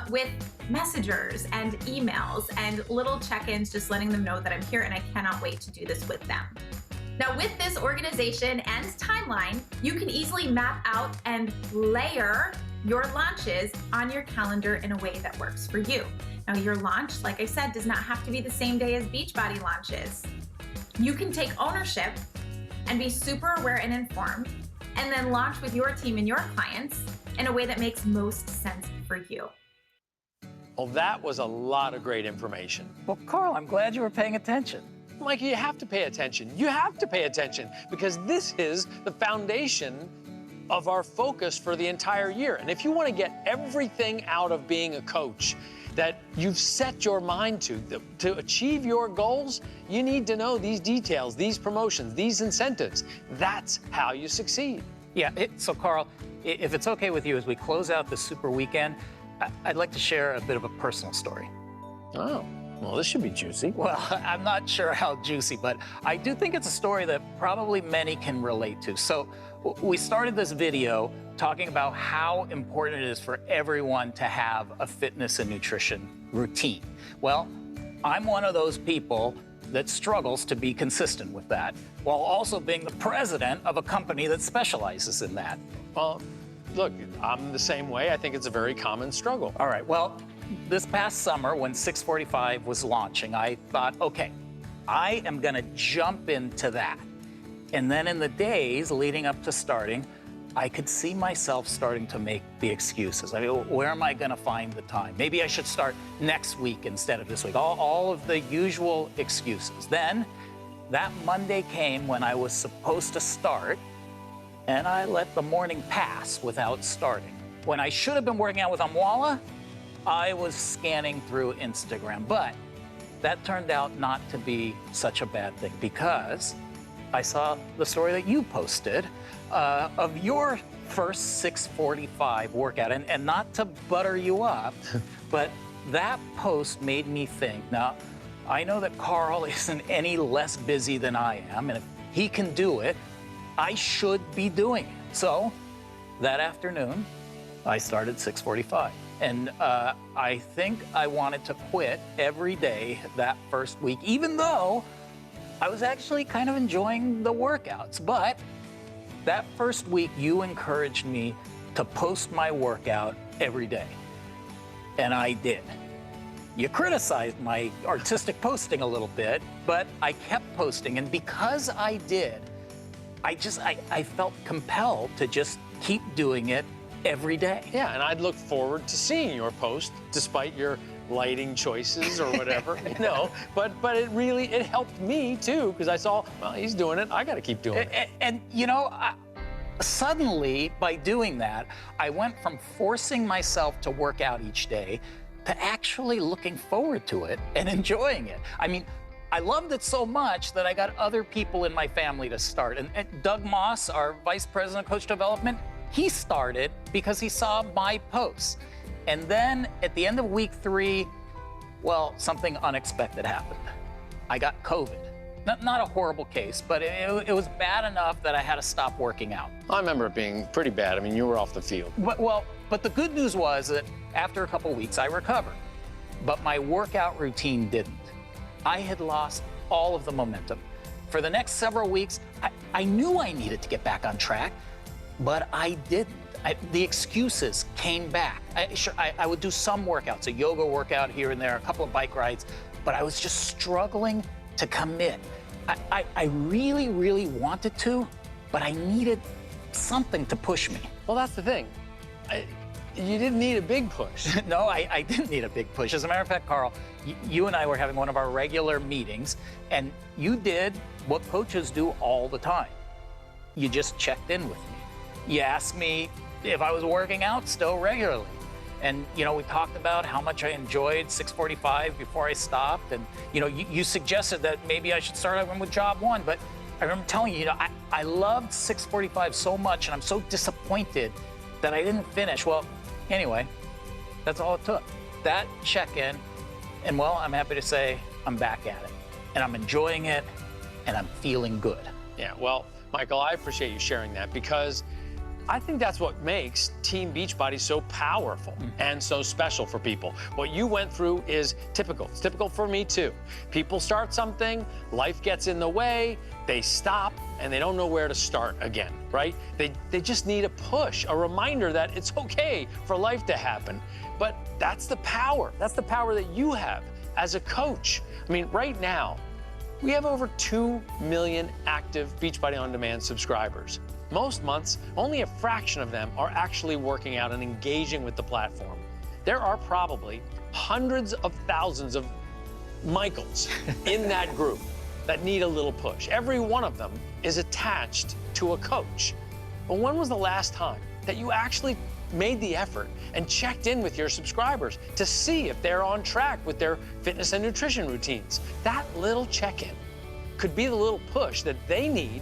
with messengers and emails and little check-ins, just letting them know that I'm here and I cannot wait to do this with them. Now, with this organization and timeline, you can easily map out and layer your launches on your calendar in a way that works for you. Now, your launch, like I said, does not have to be the same day as Beachbody launches. You can take ownership and be super aware and informed, and then launch with your team and your clients in a way that makes most sense for you. Well, that was a lot of great information. Well, Carl, I'm glad you were paying attention. Mikey, you have to pay attention. You have to pay attention because this is the foundation of our focus for the entire year. And if you want to get everything out of being a coach that you've set your mind to achieve your goals, you need to know these details, these promotions, these incentives. That's how you succeed. Yeah, so Carl, if it's okay with you, as we close out the Super Weekend, I'd like to share a bit of a personal story. Oh. Well, this should be juicy. Well, I'm not sure how juicy, but I do think it's a story that probably many can relate to. So we started this video talking about how important it is for everyone to have a fitness and nutrition routine. Well, I'm one of those people that struggles to be consistent with that, while also being the president of a company that specializes in that. Well, look, I'm the same way. I think it's a very common struggle. All right, well, this past summer when 645 was launching, I thought, okay, I am gonna jump into that. And then in the days leading up to starting, I could see myself starting to make the excuses. I mean, where am I gonna find the time? Maybe I should start next week instead of this week. All of the usual excuses. Then that Monday came when I was supposed to start, and I let the morning pass without starting. When I should have been working out with Amwala, I was scanning through Instagram, but that turned out not to be such a bad thing because I saw the story that you posted of your first 645 workout. And not to butter you up, but that post made me think, now, I know that Carl isn't any less busy than I am, and if he can do it, I should be doing it. So that afternoon, I started 645. And I think I wanted to quit every day that first week, even though I was actually kind of enjoying the workouts. But that first week, you encouraged me to post my workout every day. And I did. You criticized my artistic posting a little bit, but I kept posting. And because I did, I felt compelled to just keep doing it every day. Yeah, and I'd look forward to seeing your post, despite your lighting choices or whatever, you know. But it helped me too, because I saw, well, he's doing it, I gotta keep doing it. And you know, suddenly by doing that, I went from forcing myself to work out each day to actually looking forward to it and enjoying it. I mean, I loved it so much that I got other people in my family to start. And Doug Moss, our Vice President of Coach Development, he started because he saw my posts. And then at the end of week 3, well, something unexpected happened. I got COVID. Not a horrible case, but it was bad enough that I had to stop working out. I remember it being pretty bad. I mean, you were off the field. But the good news was that after a couple weeks, I recovered. But my workout routine didn't. I had lost all of the momentum. For the next several weeks, I knew I needed to get back on track, but I didn't. The excuses came back. I would do some workouts, a yoga workout here and there, a couple of bike rides, but I was just struggling to commit. I really, really wanted to, but I needed something to push me. Well, that's the thing. You didn't need a big push. No, I didn't need a big push. As a matter of fact, Carl, you and I were having one of our regular meetings, and you did what coaches do all the time. You just checked in with me. You asked me if I was working out still regularly. And, you know, we talked about how much I enjoyed 645 before I stopped. And, you know, you suggested that maybe I should start with job 1. But I remember telling you, I loved 645 so much, and I'm so disappointed that I didn't finish. Well, anyway, that's all it took. That check-in, and well, I'm happy to say I'm back at it. And I'm enjoying it, and I'm feeling good. Yeah, well, Michael, I appreciate you sharing that because I think that's what makes Team Beachbody so powerful and so special for people. What you went through is typical. It's typical for me too. People start something, life gets in the way, they stop, and they don't know where to start again, right? They just need a push, a reminder that it's okay for life to happen. But that's the power. That's the power that you have as a coach. I mean, right now, we have over 2 million active Beachbody On Demand subscribers. Most months, only a fraction of them are actually working out and engaging with the platform. There are probably hundreds of thousands of Michaels in that group that need a little push. Every one of them is attached to a coach. But when was the last time that you actually made the effort and checked in with your subscribers to see if they're on track with their fitness and nutrition routines? That little check-in could be the little push that they need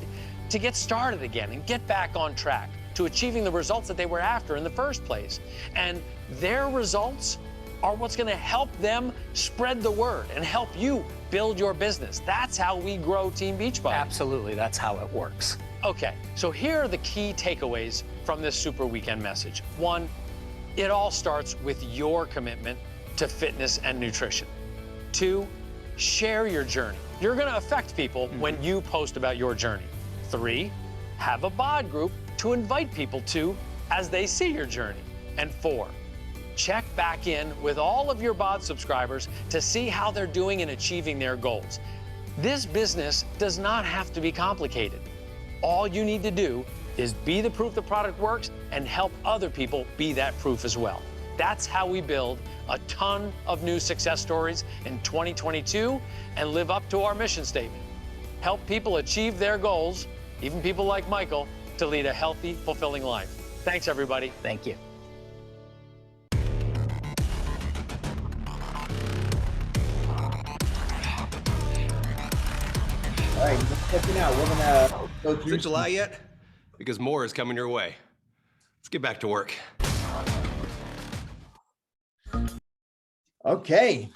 to get started again and get back on track to achieving the results that they were after in the first place. And their results are what's going to help them spread the word and help you build your business. That's how we grow Team Beachbody. Absolutely, that's how it works. Okay, so here are the key takeaways from this Super Weekend message. 1, it all starts with your commitment to fitness and nutrition. 2, share your journey. You're going to affect people when you post about your journey. 3, have a bod group to invite people to as they see your journey. And 4, check back in with all of your bod subscribers to see how they're doing in achieving their goals. This business does not have to be complicated. All you need to do is be the proof the product works and help other people be that proof as well. That's how we build a ton of new success stories in 2022 and live up to our mission statement. Help people achieve their goals, even people like Michael, to lead a healthy, fulfilling life. Thanks, everybody. Thank you. All right, just checking out. We're gonna go through. Is it July yet? Because more is coming your way. Let's get back to work. Okay,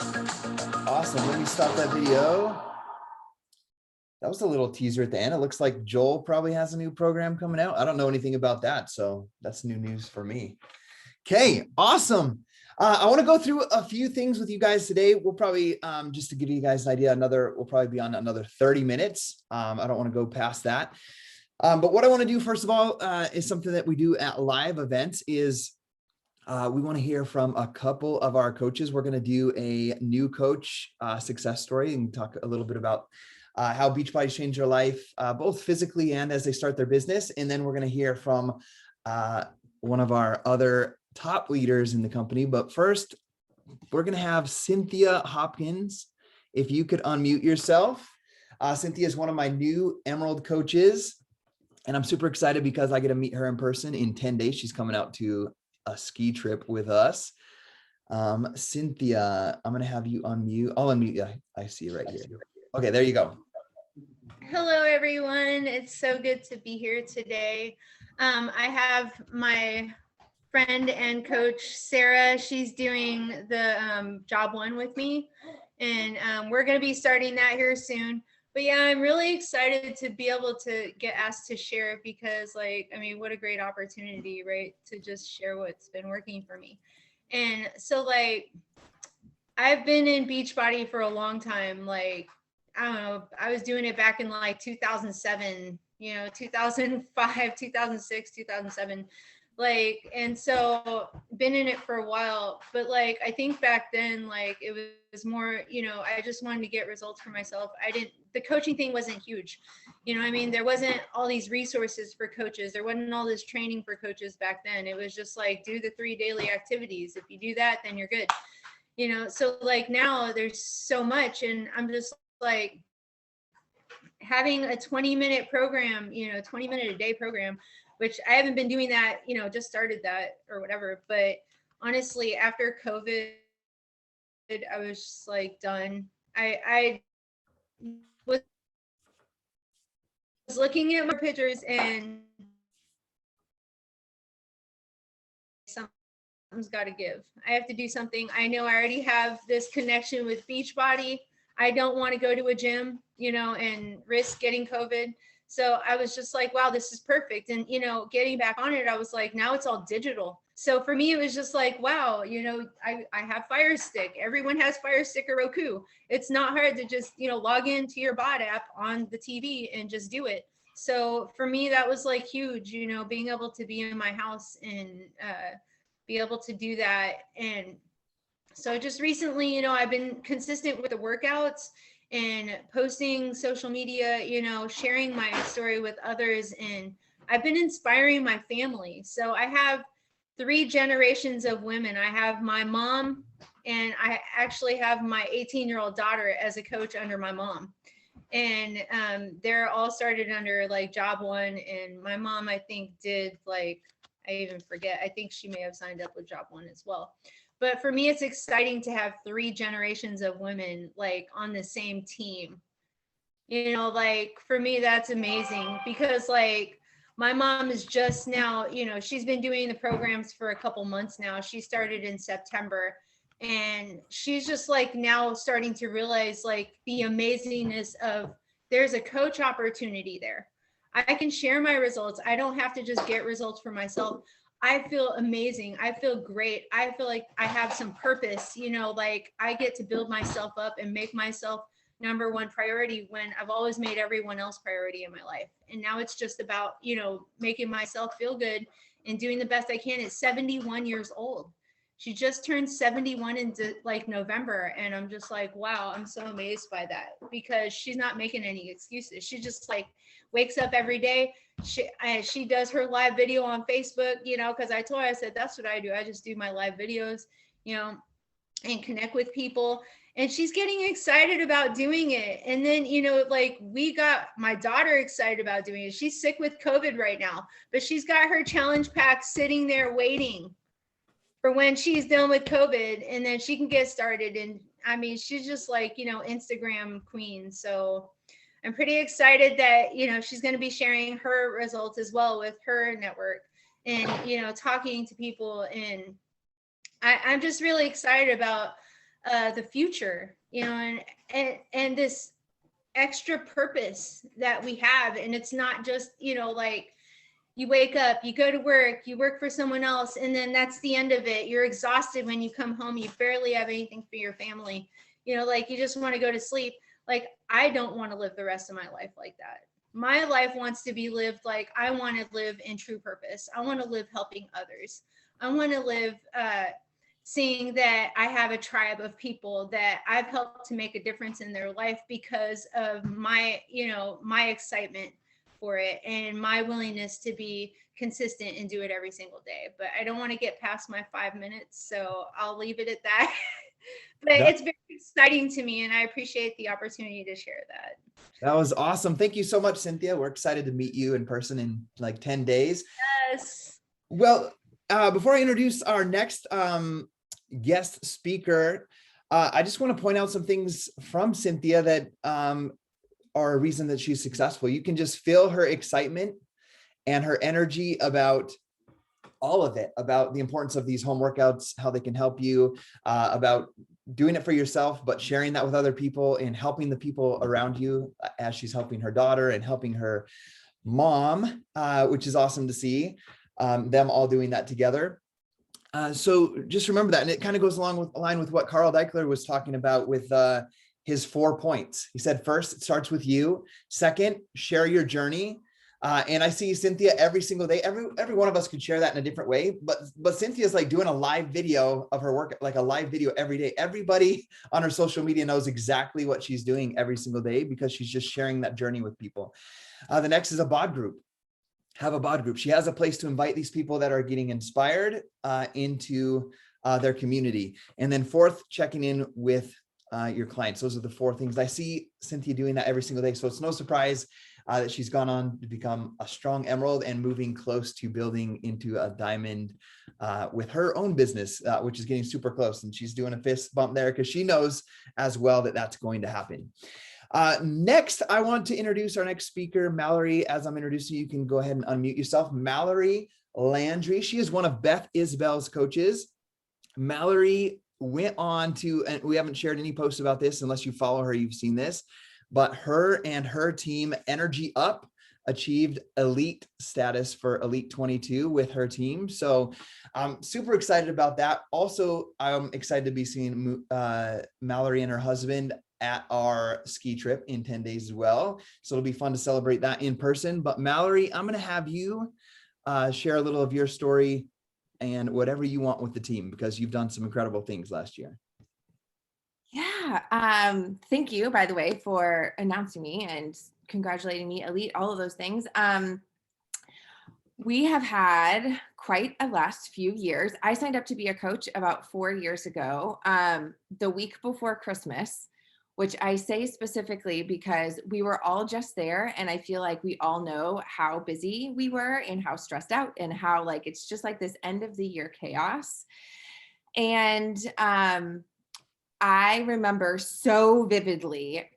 awesome. Let me stop that video. That was a little teaser at the end. It looks like Joel probably has a new program coming out. I don't know anything about that, so that's new news for me. Okay, awesome. I want to go through a few things with you guys today. We'll probably, just to give you guys an idea, we'll probably be on another 30 minutes. I don't want to go past that. But what I want to do, first of all, is something that we do at live events is we want to hear from a couple of our coaches. We're going to do a new coach success story and talk a little bit about how Beachbody's changed their life, both physically and as they start their business. And then we're going to hear from one of our other top leaders in the company. But first, we're going to have Cynthia Hopkins. If you could unmute yourself. Cynthia is one of my new Emerald coaches, and I'm super excited because I get to meet her in person in 10 days. She's coming out to a ski trip with us. Cynthia, I'm going to have you unmute. I'll unmute you. I see you right here. Okay, there you go. Hello, everyone. It's so good to be here today. I have my friend and coach, Sarah. She's doing the job 1 with me, and we're going to be starting that here soon. But yeah, I'm really excited to be able to get asked to share because, like, I mean, what a great opportunity, right? To just share what's been working for me. And so, like, I've been in Beachbody for a long time. Like, I don't know, I was doing it back in like 2007, 2005, 2006, 2007. Like, and so been in it for a while, but like, I think back then, like, it was more, I just wanted to get results for myself. The coaching thing wasn't huge. I mean, there wasn't all these resources for coaches. There wasn't all this training for coaches back then. It was just like, do the 3 daily activities. If you do that, then you're good. So like now there's so much, and I'm just like having a 20-minute program, 20-minute a day program, which I haven't been doing that, just started that or whatever. But honestly, after COVID, I was just like done. I was looking at my pictures and something's got to give. I have to do something. I know I already have this connection with Beachbody. I don't want to go to a gym, and risk getting COVID. So I was just like, wow, this is perfect. And, getting back on it, I was like, now it's all digital. So for me, it was just like, wow, I have Fire Stick. Everyone has Fire Stick or Roku. It's not hard to just, log into your bot app on the TV and just do it. So for me, that was like huge, being able to be in my house and be able to do that. And so just recently, I've been consistent with the workouts and posting social media, sharing my story with others. And I've been inspiring my family. So I have 3 generations of women. I have my mom, and I actually have my 18-year-old daughter as a coach under my mom. And they're all started under like job one. And my mom, I think, did like, I even forget, I think she may have signed up with job one as well. But for me, it's exciting to have 3 generations of women like on the same team. Like for me, that's amazing, because like my mom is just now, she's been doing the programs for a couple months now. She started in September, and she's just like now starting to realize like the amazingness of there's a coach opportunity there. I can share my results. I don't have to just get results for myself. I feel amazing. I feel great. I feel like I have some purpose, like I get to build myself up and make myself number one priority when I've always made everyone else priority in my life. And now it's just about, making myself feel good and doing the best I can. At 71 years old. She just turned 71 into like November. And I'm just like, wow, I'm so amazed by that, because she's not making any excuses. She just like wakes up every day. She does her live video on Facebook, because I told her, I said, that's what I do. I just do my live videos, and connect with people. And she's getting excited about doing it. And then, like we got my daughter excited about doing it. She's sick with COVID right now, but she's got her challenge pack sitting there waiting for when she's done with COVID, and then she can get started. And I mean, she's just like, Instagram queen. So I'm pretty excited that, she's going to be sharing her results as well with her network and, talking to people. And I'm just really excited about the future, and this extra purpose that we have. And it's not just, like you wake up, you go to work, you work for someone else, and then that's the end of it. You're exhausted when you come home. You barely have anything for your family. Like you just want to go to sleep. Like, I don't want to live the rest of my life like that. My life wants to be lived like I want to live in true purpose. I want to live helping others. I want to live seeing that I have a tribe of people that I've helped to make a difference in their life because of my, my excitement for it and my willingness to be consistent and do it every single day. But I don't want to get past my 5 minutes, so I'll leave it at that. But it's very exciting to me, and I appreciate the opportunity to share that. That was awesome. Thank you so much, Cynthia. We're excited to meet you in person in like 10 days. Yes. Well, before I introduce our next guest speaker, I just want to point out some things from Cynthia that are a reason that she's successful. You can just feel her excitement and her energy about all of it, about the importance of these home workouts, how they can help you, about doing it for yourself, but sharing that with other people and helping the people around you, as she's helping her daughter and helping her mom, which is awesome to see them all doing that together. So just remember that. And it kind of goes along with line with what Carl Deichler was talking about with his 4 points. He said, first, it starts with you. Second, share your journey. And I see Cynthia every single day. Every one of us could share that in a different way, but Cynthia's like doing a live video of her work, like a live video every day. Everybody on her social media knows exactly what she's doing every single day because she's just sharing that journey with people. The next is a bod group. Have a bod group. She has a place to invite these people that are getting inspired into their community. And then fourth, checking in with your clients. Those are the 4 things. I see Cynthia doing that every single day. So it's no surprise that she's gone on to become a strong emerald and moving close to building into a diamond with her own business, which is getting super close. And she's doing a fist bump there because she knows as well that that's going to happen. Next, I want to introduce our next speaker, Mallory. As I'm introducing you, you can go ahead and unmute yourself. Mallory Landry. She is one of Beth Isabel's coaches. Mallory went on to, and we haven't shared any posts about this unless you follow her, you've seen this, but her and her team, Energy Up, achieved elite status for Elite 22 with her team. So I'm super excited about that. Also, I'm excited to be seeing Mallory and her husband at our ski trip in 10 days as well. So it'll be fun to celebrate that in person. But Mallory, I'm going to have you share a little of your story and whatever you want with the team, because you've done some incredible things last year. Yeah. Thank you, by the way, for announcing me and congratulating me, elite, all of those things. We have had quite a last few years. I signed up to be a coach about 4 years ago, the week before Christmas, which I say specifically because we were all just there. And I feel like we all know how busy we were and how stressed out and how like, it's just like this end of the year chaos. And I remember so vividly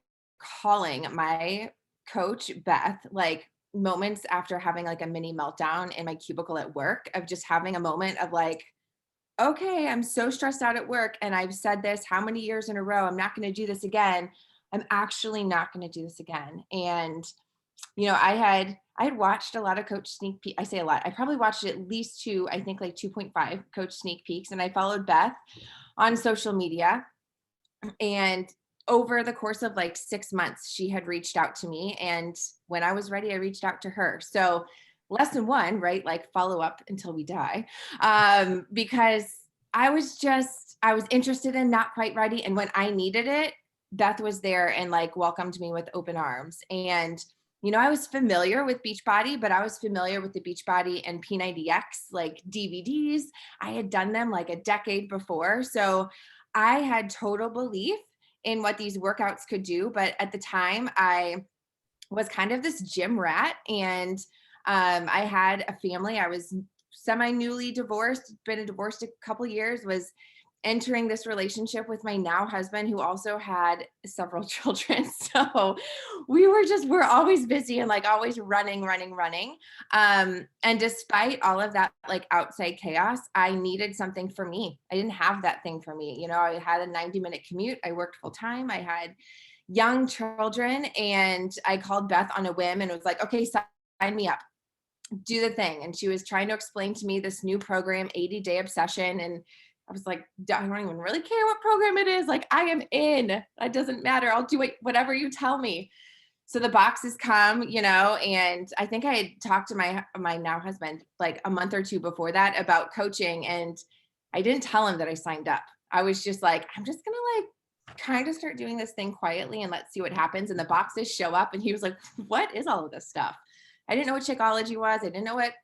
calling my coach, Beth, like moments after having like a mini meltdown in my cubicle at work, of just having a moment of like, okay, I'm so stressed out at work. And I've said this how many years in a row, I'm not going to do this again. I'm actually not going to do this again. And, you know, I had watched a lot of coach sneak peeks. I say a lot. I probably watched at least I think like 2.5 coach sneak peeks. And I followed Beth on social media. And over the course of like 6 months, she had reached out to me. And when I was ready, I reached out to her. So lesson one, right? Like follow up until we die. Because I was interested and not quite ready. And when I needed it, Beth was there and like welcomed me with open arms. And, you know, I was familiar with Beachbody, but I was familiar with the Beachbody and P90X like DVDs. I had done them like a decade before. So I had total belief in what these workouts could do. But at the time I was kind of this gym rat, and I had a family. I was semi-newly divorced, been divorced a couple years, was entering this relationship with my now husband, who also had several children. So we're always busy and like always running. And despite all of that, like outside chaos, I needed something for me. I didn't have that thing for me. You know, I had a 90-minute commute. I worked full time. I had young children, and I called Beth on a whim and was like, okay, sign me up, do the thing. And she was trying to explain to me this new program, 80-day obsession. And I was like, I don't even really care what program it is. Like, I am in. It doesn't matter. I'll do it, whatever you tell me. So the boxes come, you know, and I think I had talked to my now husband like a month or two before that about coaching, and I didn't tell him that I signed up. I was just like, I'm just gonna like kind of start doing this thing quietly and let's see what happens. And the boxes show up, and he was like, what is all of this stuff? I didn't know what Shakeology was. I didn't know what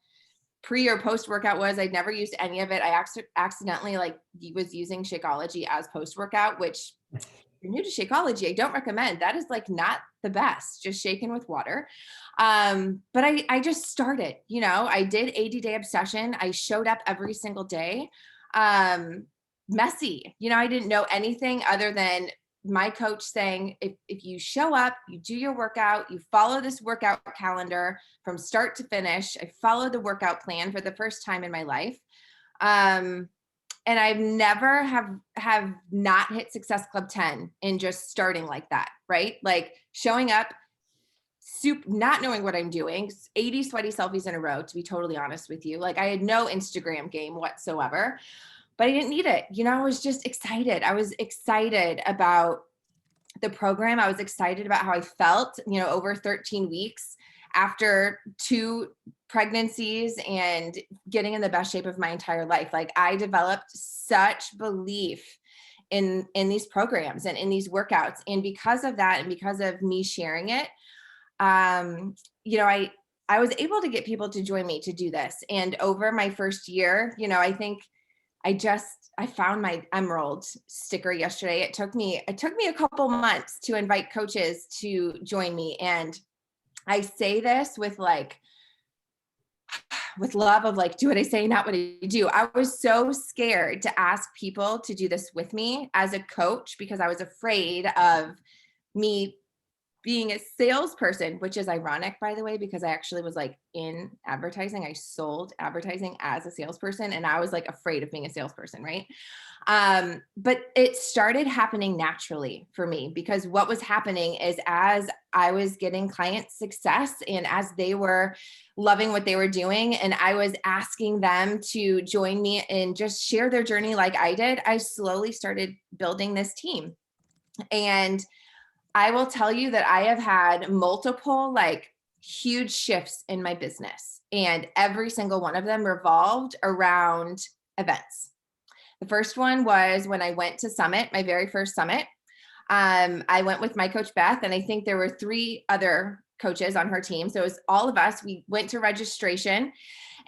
pre or post workout was. I'd never used any of it. I accidentally like was using Shakeology as post workout, which if you're new to Shakeology, I don't recommend. That is like not the best, just shaken with water. But I just started, you know, I did 80-day obsession. I showed up every single day. Messy, you know, I didn't know anything other than my coach saying, if you show up, you do your workout, you follow this workout calendar from start to finish. I followed the workout plan for the first time in my life. And I've never have not hit Success Club 10 in just starting like that, right? Like showing up, not knowing what I'm doing, 80 sweaty selfies in a row, to be totally honest with you. Like I had no Instagram game whatsoever. But I didn't need it. You know, I was just excited. I was excited about the program. I was excited about how I felt, you know, over 13 weeks after 2 pregnancies and getting in the best shape of my entire life. Like I developed such belief in these programs and in these workouts. And because of that, and because of me sharing it, you know, I was able to get people to join me to do this. And over my first year, you know, I think I found my emerald sticker yesterday. It took me a couple months to invite coaches to join me. And I say this with love of like, do what I say, not what I do. I was so scared to ask people to do this with me as a coach because I was afraid of me being a salesperson, which is ironic, by the way, because I actually was like in advertising. I sold advertising as a salesperson, and I was like afraid of being a salesperson, right? But it started happening naturally for me, because what was happening is as I was getting client success and as they were loving what they were doing, and I was asking them to join me and just share their journey like I did, I slowly started building this team. And I will tell you that I have had multiple like huge shifts in my business, and every single one of them revolved around events. The first one was when I went to Summit, my very first Summit. I went with my coach, Beth, and I think there were 3 other coaches on her team. So it was all of us. We went to registration,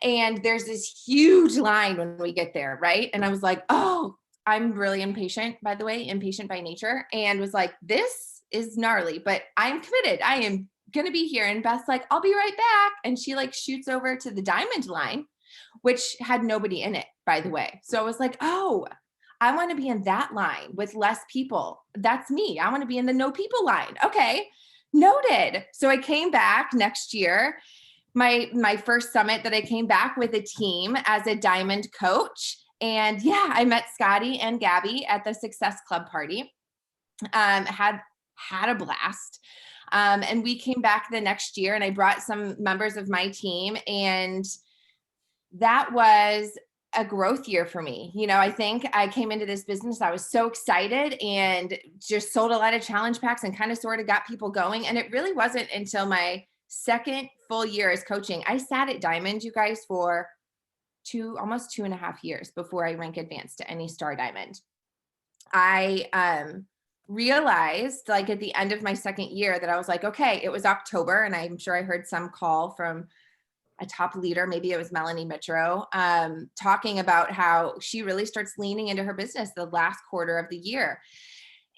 and there's this huge line when we get there, right? And I was like, oh, I'm really impatient, by the way, impatient by nature, and was like, this is gnarly, but I'm committed. I am going to be here. And Beth's like, I'll be right back. And she like shoots over to the diamond line, which had nobody in it, by the way. So I was like, oh, I want to be in that line with less people. That's me. I want to be in the no people line. Okay. Noted. So I came back next year, my first summit that I came back with a team as a diamond coach. And yeah, I met Scotty and Gabby at the Success Club party. Had a blast. And we came back the next year, and I brought some members of my team, and that was a growth year for me. You know, I think I came into this business, I was so excited and just sold a lot of challenge packs and kind of sort of got people going. And it really wasn't until my second full year as coaching. I sat at Diamond, you guys, for almost 2.5 years before I rank advanced to any star diamond. I realized like at the end of my second year that I was like, okay, it was October, and I'm sure I heard some call from a top leader, maybe it was Melanie Mitro, talking about how she really starts leaning into her business the last quarter of the year.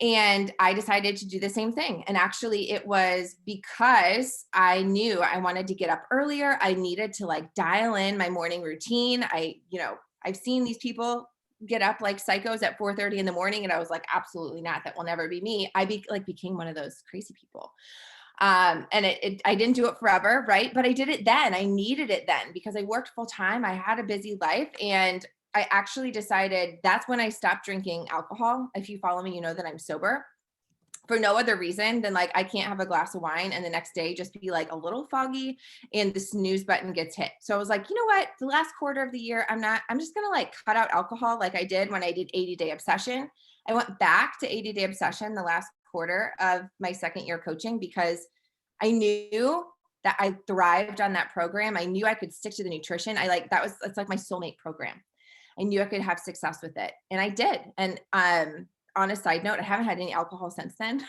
And I decided to do the same thing. And actually it was because I knew I wanted to get up earlier. I needed to like dial in my morning routine. I've seen these people get up like psychos at 4:30 in the morning. And I was like, absolutely not. That will never be me. I became one of those crazy people. And I didn't do it forever. Right. But I did it then. I needed it then because I worked full time. I had a busy life, and I actually decided that's when I stopped drinking alcohol. If you follow me, you know that I'm sober for no other reason than like, I can't have a glass of wine and the next day just be like a little foggy and the snooze button gets hit. So I was like, you know what, the last quarter of the year, I'm just going to like cut out alcohol like I did when I did 80-day obsession. I went back to 80-day obsession the last quarter of my second year coaching because I knew that I thrived on that program. I knew I could stick to the nutrition. It's like my soulmate program. I knew I could have success with it. And I did. And on a side note, I haven't had any alcohol since then,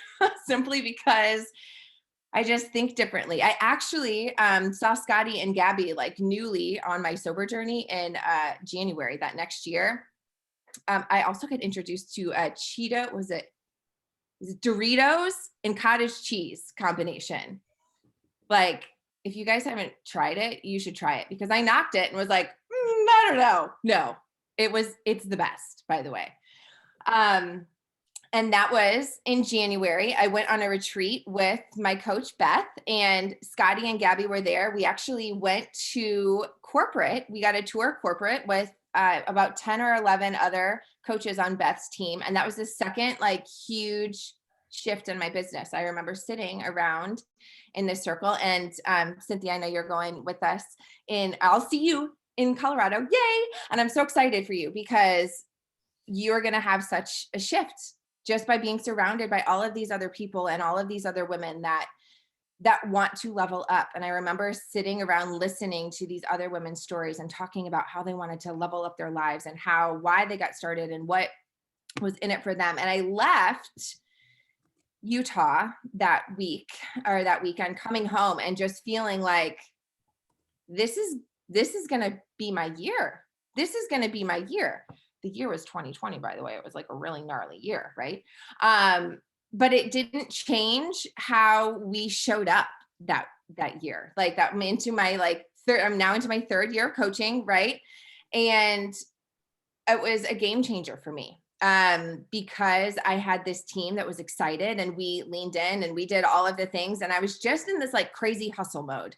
simply because I just think differently. I actually saw Scotty and Gabby like newly on my sober journey in January that next year. I also got introduced to a Cheeto, was it Doritos and cottage cheese combination. Like, if you guys haven't tried it, you should try it because I knocked it and was like, I don't know. No, it's the best, by the way. And that was in January. I went on a retreat with my coach, Beth, and Scotty and Gabby were there. We actually went to corporate. We got a tour corporate with about 10 or 11 other coaches on Beth's team. And that was the second like huge shift in my business. I remember sitting around in this circle, and Cynthia, I know you're going with us I'll see you in Colorado. Yay. And I'm so excited for you because you're going to have such a shift just by being surrounded by all of these other people and all of these other women that want to level up. And I remember sitting around listening to these other women's stories and talking about how they wanted to level up their lives and why they got started and what was in it for them. And I left Utah that weekend coming home and just feeling like, this is going to be my year. This is going to be my year. The year was 2020, by the way. It was like a really gnarly year, right? But it didn't change how we showed up that year. Like that into my I'm now into my third year of coaching, right? And it was a game changer for me. because I had this team that was excited and we leaned in and we did all of the things. And I was just in this like crazy hustle mode.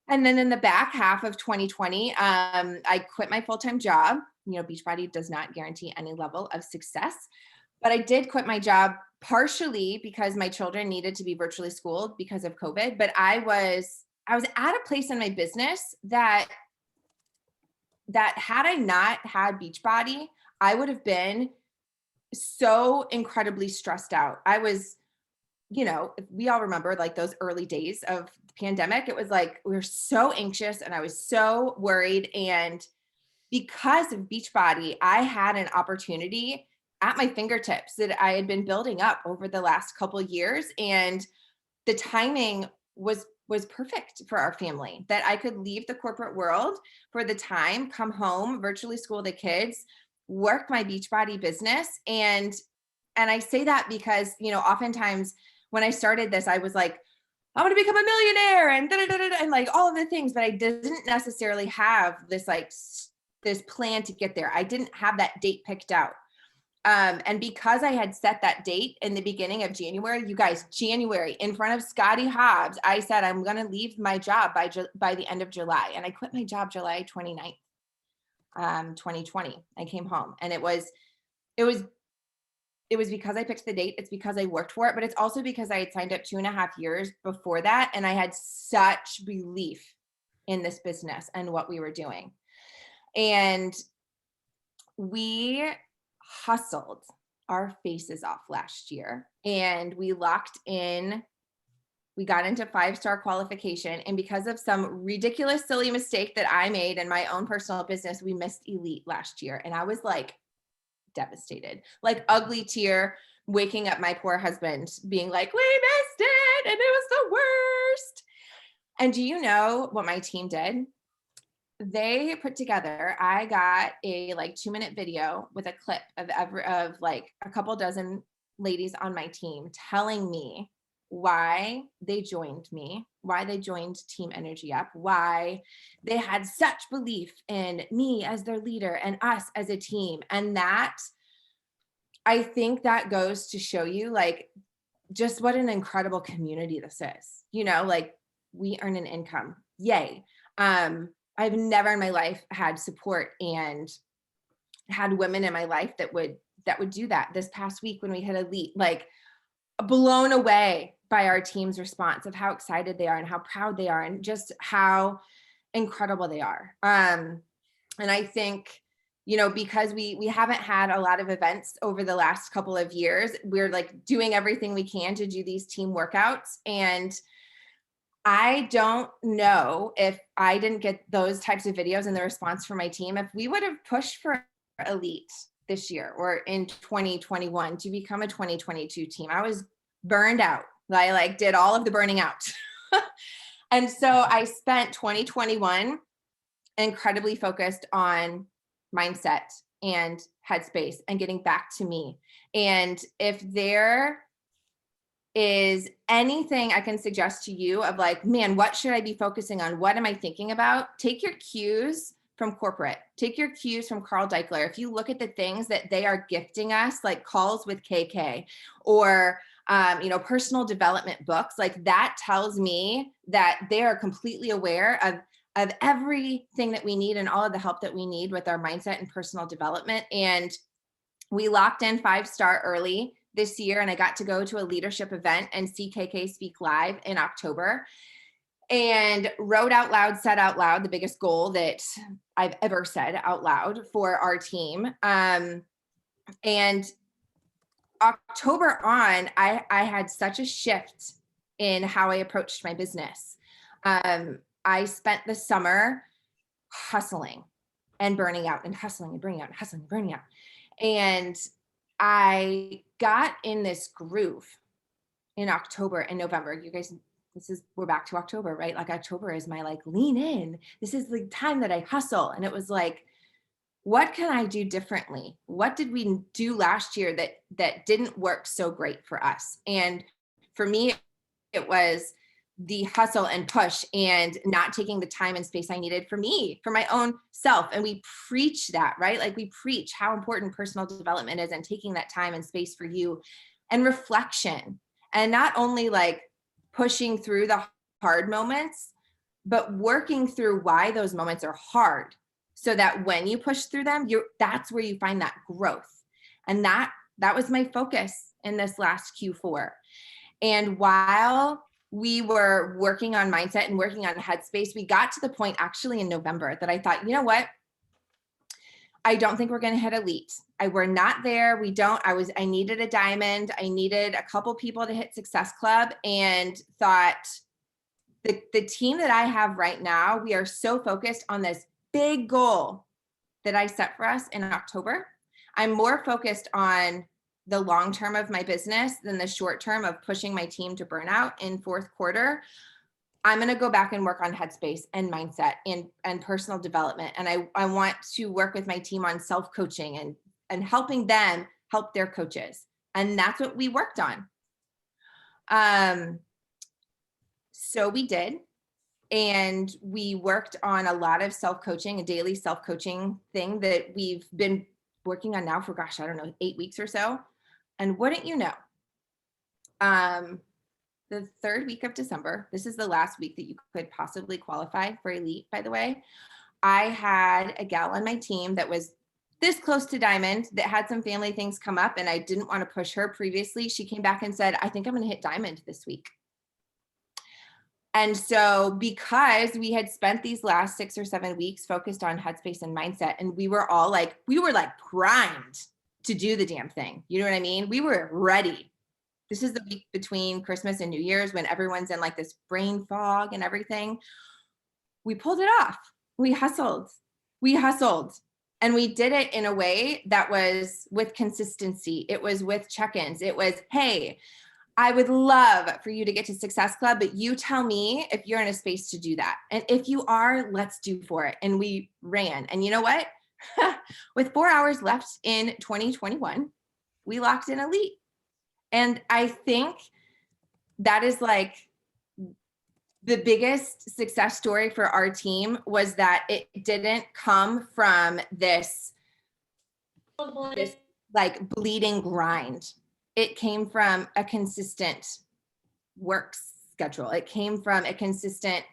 And then in the back half of 2020, I quit my full-time job. You know, Beachbody does not guarantee any level of success, but I did quit my job partially because my children needed to be virtually schooled because of COVID. But I was at a place in my business that had I not had Beachbody, I would have been so incredibly stressed out. I was, you know, we all remember like those early days of the pandemic. It was like, we were so anxious and I was so worried. And because of Beachbody, I had an opportunity at my fingertips that I had been building up over the last couple of years. And the timing was perfect for our family, that I could leave the corporate world for the time, come home, virtually school the kids, work my Beachbody business. And I say that because, you know, oftentimes when I started this, I was like, I want to become a millionaire and like all of the things, but I didn't necessarily have this like this plan to get there. I didn't have that date picked out. And because I had set that date in the beginning of January, you guys, January, in front of Scotty Hobbs, I said, I'm going to leave my job by the end of July. And I quit my job July 29th, 2020. I came home, and it was because I picked the date. It's because I worked for it, but it's also because I had signed up 2.5 years before that. And I had such belief in this business and what we were doing. And we hustled our faces off last year, and we locked in. We got into 5-star qualification, and because of some ridiculous, silly mistake that I made in my own personal business, we missed elite last year. And I was like devastated, like ugly tear, waking up my poor husband being like, we missed it and it was the worst. And do you know what my team did? They put together, I got a like 2-minute video with a clip of like a couple dozen ladies on my team telling me why they joined me, why they joined Team Energy Up, why they had such belief in me as their leader and us as a team. And that, I think that goes to show you like just what an incredible community this is. You know, like we earn an income. Yay. I've never in my life had support and had women in my life that would do that. This past week when we hit elite, like blown away by our team's response of how excited they are and how proud they are and just how incredible they are. And I think, you know, because we haven't had a lot of events over the last couple of years, we're like doing everything we can to do these team workouts. And I don't know if I didn't get those types of videos and the response from my team, if we would have pushed for elite this year or in 2021 to become a 2022 team. I was burned out. I like did all of the burning out. And so I spent 2021 incredibly focused on mindset and headspace and getting back to me. And if there is anything I can suggest to you of like, man, what should I be focusing on? What am I thinking about? Take your cues from corporate. Take your cues from Carl Deichler. If you look at the things that they are gifting us, like calls with KK or, you know, personal development books, like that tells me that they are completely aware of everything that we need and all of the help that we need with our mindset and personal development. And we locked in 5-star early this year, and I got to go to a leadership event and see KK speak live in October, and wrote out loud, said out loud the biggest goal that I've ever said out loud for our team. And October on, I had such a shift in how I approached my business. I spent the summer hustling and burning out and hustling and burning out and hustling and burning out. And I got in this groove in October and November. You guys, we're back to October, right? Like October is my like lean in. This is the time that I hustle. And it was like, what can I do differently? What did we do last year that didn't work so great for us? And for me, it was the hustle and push and not taking the time and space I needed for me, for my own self. And we preach that, right? Like we preach how important personal development is and taking that time and space for you and reflection, and not only like pushing through the hard moments, but working through why those moments are hard, so that when you push through them, that's where you find that growth. And that was my focus in this last Q4. And while we were working on mindset and working on headspace, we got to the point actually in November that I thought, you know what? I don't think we're going to hit elite. We're not there. I needed a diamond. I needed a couple people to hit Success Club, and thought the team that I have right now, we are so focused on this big goal that I set for us in October. I'm more focused on the long term of my business than the short term of pushing my team to burnout in fourth quarter. I'm going to go back and work on headspace and mindset and personal development. And I want to work with my team on self-coaching and helping them help their coaches. And that's what we worked on. So we did. And we worked on a lot of self-coaching, a daily self-coaching thing that we've been working on now for, 8 weeks or so. And wouldn't you know, the third week of December, this is the last week that you could possibly qualify for elite, by the way, I had a gal on my team that was this close to diamond that had some family things come up, and I didn't want to push her previously. She came back and said, I think I'm going to hit diamond this week. And so because we had spent these last 6 or 7 weeks focused on headspace and mindset, and we were primed to do the damn thing. You know what I mean? We were ready. This is the week between Christmas and New Year's when everyone's in like this brain fog and everything. We pulled it off. We hustled. And we did it in a way that was with consistency. It was with check-ins. It was, hey, I would love for you to get to Success Club, but you tell me if you're in a space to do that. And if you are, let's do for it. And we ran. And you know what? With 4 hours left in 2021, we locked in elite. And I think that is like the biggest success story for our team, was that it didn't come from this like bleeding grind. It came from a consistent work schedule. It came from a consistent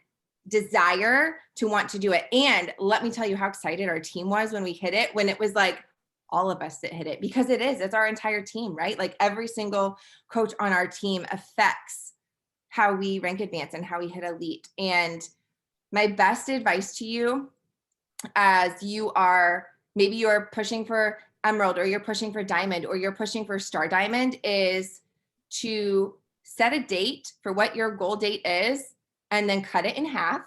desire to want to do it. And let me tell you how excited our team was when we hit it, when it was like all of us that hit it, because it's our entire team, right? Like every single coach on our team affects how we rank advance and how we hit elite. And my best advice to you, as maybe you're pushing for Emerald, or you're pushing for Diamond, or you're pushing for Star Diamond, is to set a date for what your goal date is, and then cut it in half,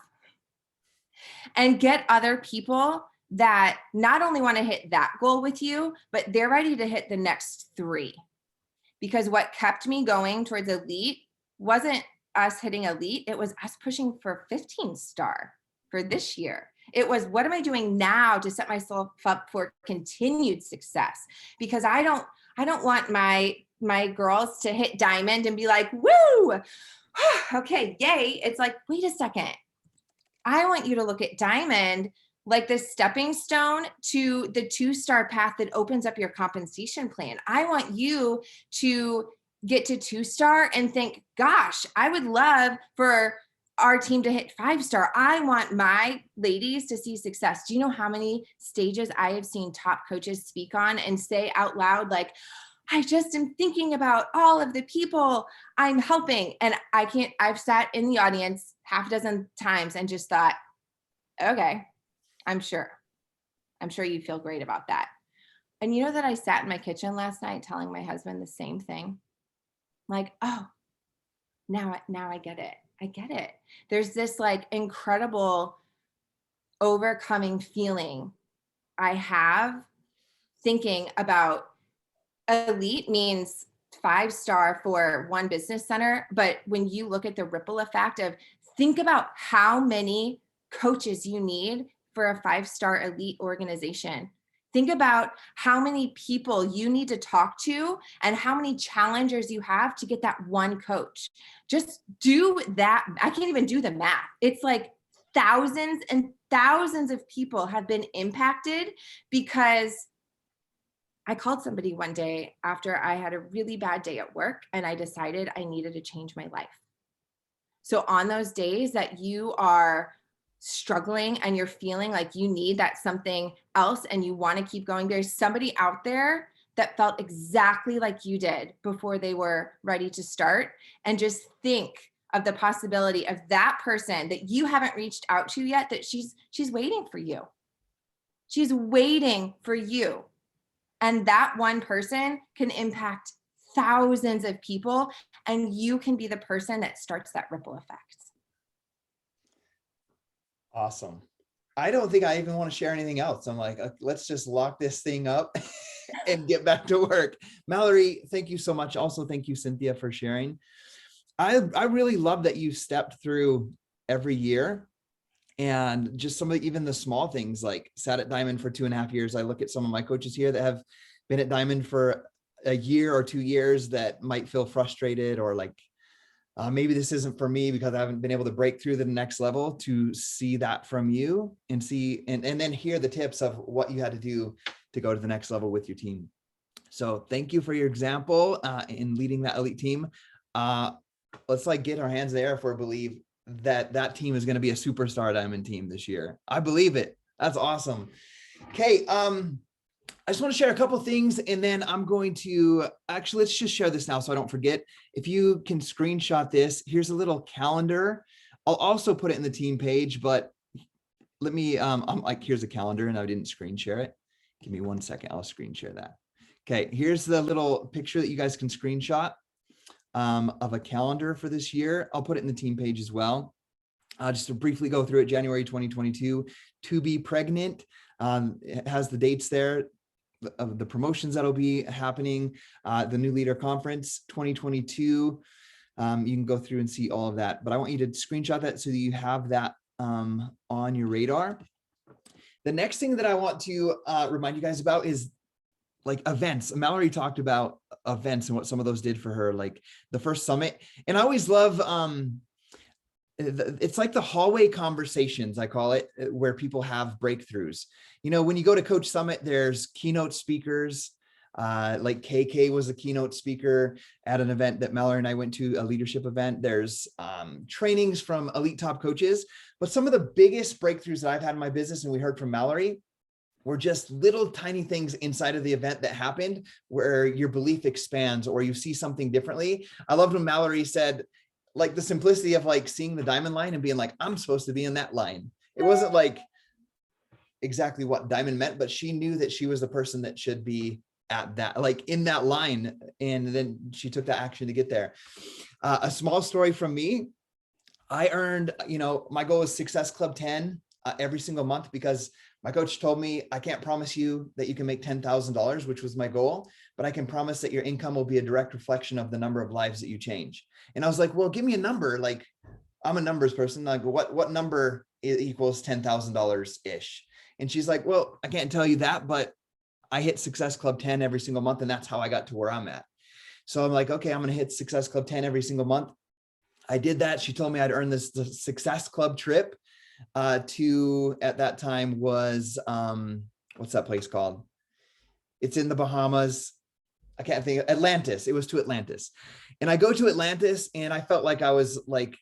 and get other people that not only want to hit that goal with you, but they're ready to hit the next 3. Because what kept me going towards elite wasn't us hitting elite, it was us pushing for 15 star for this year. It was, what am I doing now to set myself up for continued success? Because I don't want my girls to hit diamond and be like, woo, okay, yay. It's like, wait a second. I want you to look at diamond like the stepping stone to the 2-star path that opens up your compensation plan. I want you to get to 2-star and think, gosh, I would love for our team to hit 5-star. I want my ladies to see success. Do you know how many stages I have seen top coaches speak on and say out loud, like, I just am thinking about all of the people I'm helping. And I've sat in the audience half a dozen times and just thought, okay, I'm sure you feel great about that. And you know that I sat in my kitchen last night telling my husband the same thing. Like, oh, now I get it. I get it. There's this like incredible overcoming feeling I have thinking about elite means 5-star for one business center. But when you look at the ripple effect of, think about how many coaches you need for a 5-star elite organization. Think about how many people you need to talk to and how many challengers you have to get that one coach. Just do that. I can't even do the math. It's like thousands and thousands of people have been impacted because I called somebody one day after I had a really bad day at work and I decided I needed to change my life. So on those days that you are struggling and you're feeling like you need that something else and you want to keep going, there's somebody out there that felt exactly like you did before they were ready to start. And just think of the possibility of that person that you haven't reached out to yet, that she's waiting for you. She's waiting for you. And that one person can impact thousands of people, and you can be the person that starts that ripple effect. Awesome. I don't think I even want to share anything else. I'm like, let's just lock this thing up and get back to work. Mallory, thank you so much. Also, thank you, Cynthia, for sharing. I really love that you stepped through every year, and just some of even the small things, like sat at Diamond for 2.5 years. I look at some of my coaches here that have been at Diamond for a year or 2 years that might feel frustrated or like, maybe this isn't for me because I haven't been able to break through the next level. To see that from you and see, and then hear the tips of what you had to do to go to the next level with your team. So thank you for your example in leading that elite team. Let's like get our hands there if we believe that that team is going to be a superstar Diamond team this year. I believe it. That's awesome. Okay. I just want to share a couple of things, and then I'm going to actually, let's just share this now so I don't forget. If you can screenshot this, here's a little calendar. I'll also put it in the team page, but let me, I'm like, here's a calendar and I didn't screen share it. Give me 1 second. I'll screen share that. Okay. Here's the little picture that you guys can screenshot of a calendar for this year. I'll put it in the team page as well. Just to briefly go through it, January 2022, to be pregnant. It has the dates there of the promotions that'll be happening, the new leader conference 2022. You can go through and see all of that, but I want you to screenshot that so that you have that on your radar. The next thing that I want to remind you guys about is like events. Mallory talked about events and what some of those did for her, like the first summit. And I always love, it's like the hallway conversations, I call it, where people have breakthroughs. You know, when you go to Coach Summit, there's keynote speakers, like KK was a keynote speaker at an event that Mallory and I went to, a leadership event. There's trainings from elite top coaches, but some of the biggest breakthroughs that I've had in my business, and we heard from Mallory, were just little tiny things inside of the event that happened where your belief expands or you see something differently. I loved when Mallory said, like the simplicity of like seeing the diamond line and being like, I'm supposed to be in that line. It wasn't like exactly what diamond meant, but she knew that she was the person that should be at that, like in that line. And then she took that action to get there. A small story from me. I earned, you know, my goal is Success Club 10 every single month, because my coach told me, I can't promise you that you can make $10,000, which was my goal, but I can promise that your income will be a direct reflection of the number of lives that you change. And I was like, well, give me a number. Like, I'm a numbers person. Like, what number equals $10,000 ish? And she's like, well, I can't tell you that, but I hit Success Club 10 every single month. And that's how I got to where I'm at. So I'm like, okay, I'm going to hit Success Club 10 every single month. I did that. She told me I'd earn the Success Club trip to, at that time was, what's that place called? It's in the Bahamas. I can't think of Atlantis. It was to Atlantis. And I go to Atlantis and I felt like I was like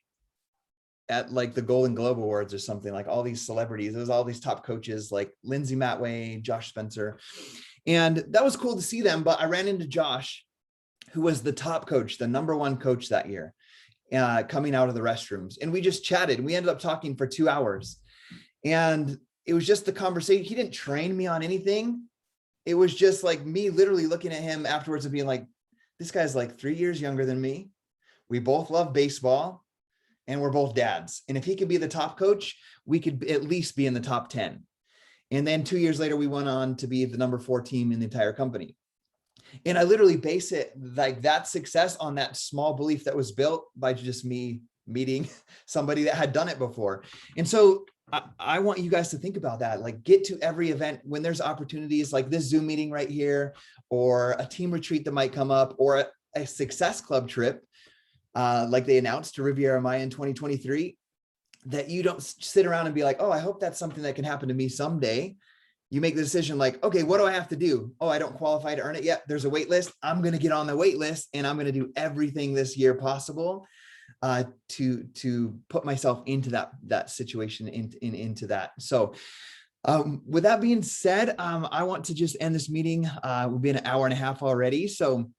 at like the Golden Globe Awards or something, like all these celebrities. It was all these top coaches like Lindsay Matway, Josh Spencer. And that was cool to see them. But I ran into Josh, who was the top coach, the #1 coach that year, coming out of the restrooms. And we just chatted. We ended up talking for 2 hours. And it was just the conversation. He didn't train me on anything. It was just like me literally looking at him afterwards and being like, this guy's like 3 years younger than me. We both love baseball and we're both dads. And if he could be the top coach, we could at least be in the top 10. And then 2 years later, we went on to be the #4 team in the entire company. And I literally base it like that success on that small belief that was built by just me meeting somebody that had done it before. And so I want you guys to think about that. Like, get to every event when there's opportunities like this Zoom meeting right here, or a team retreat that might come up, or a Success Club trip, like they announced to Riviera Maya in 2023, that you don't sit around and be like, oh, I hope that's something that can happen to me someday. You make the decision like, okay, what do I have to do? Oh, I don't qualify to earn it yet. There's a wait list. I'm going to get on the wait list, and I'm going to do everything this year possible to put myself into that situation, into that. So with that being said, I want to just end this meeting. We've been an hour and a half already. So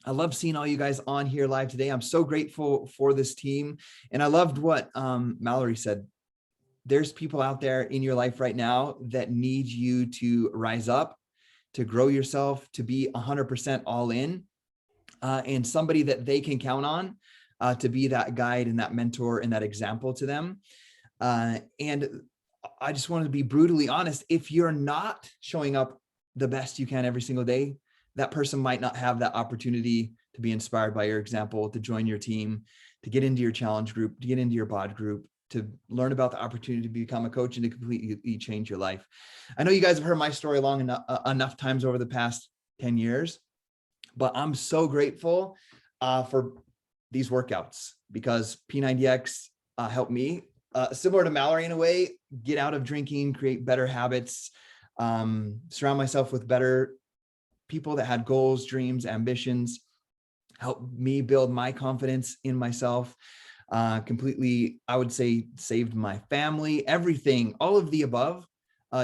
I love seeing all you guys on here live today. I'm so grateful for this team. And I loved what Mallory said. There's people out there in your life right now that need you to rise up, to grow yourself, to be 100% all in, and somebody that they can count on to be that guide and that mentor and that example to them. And I just want to be brutally honest. If you're not showing up the best you can every single day, that person might not have that opportunity to be inspired by your example, to join your team, to get into your challenge group, to get into your bod group, to learn about the opportunity to become a coach and to completely change your life. I know you guys have heard my story long enough times over the past 10 years, but I'm so grateful for these workouts, because P90X helped me, similar to Mallory in a way, get out of drinking, create better habits, surround myself with better people that had goals, dreams, ambitions, help me build my confidence in myself, completely, I would say, saved my family, everything, all of the above,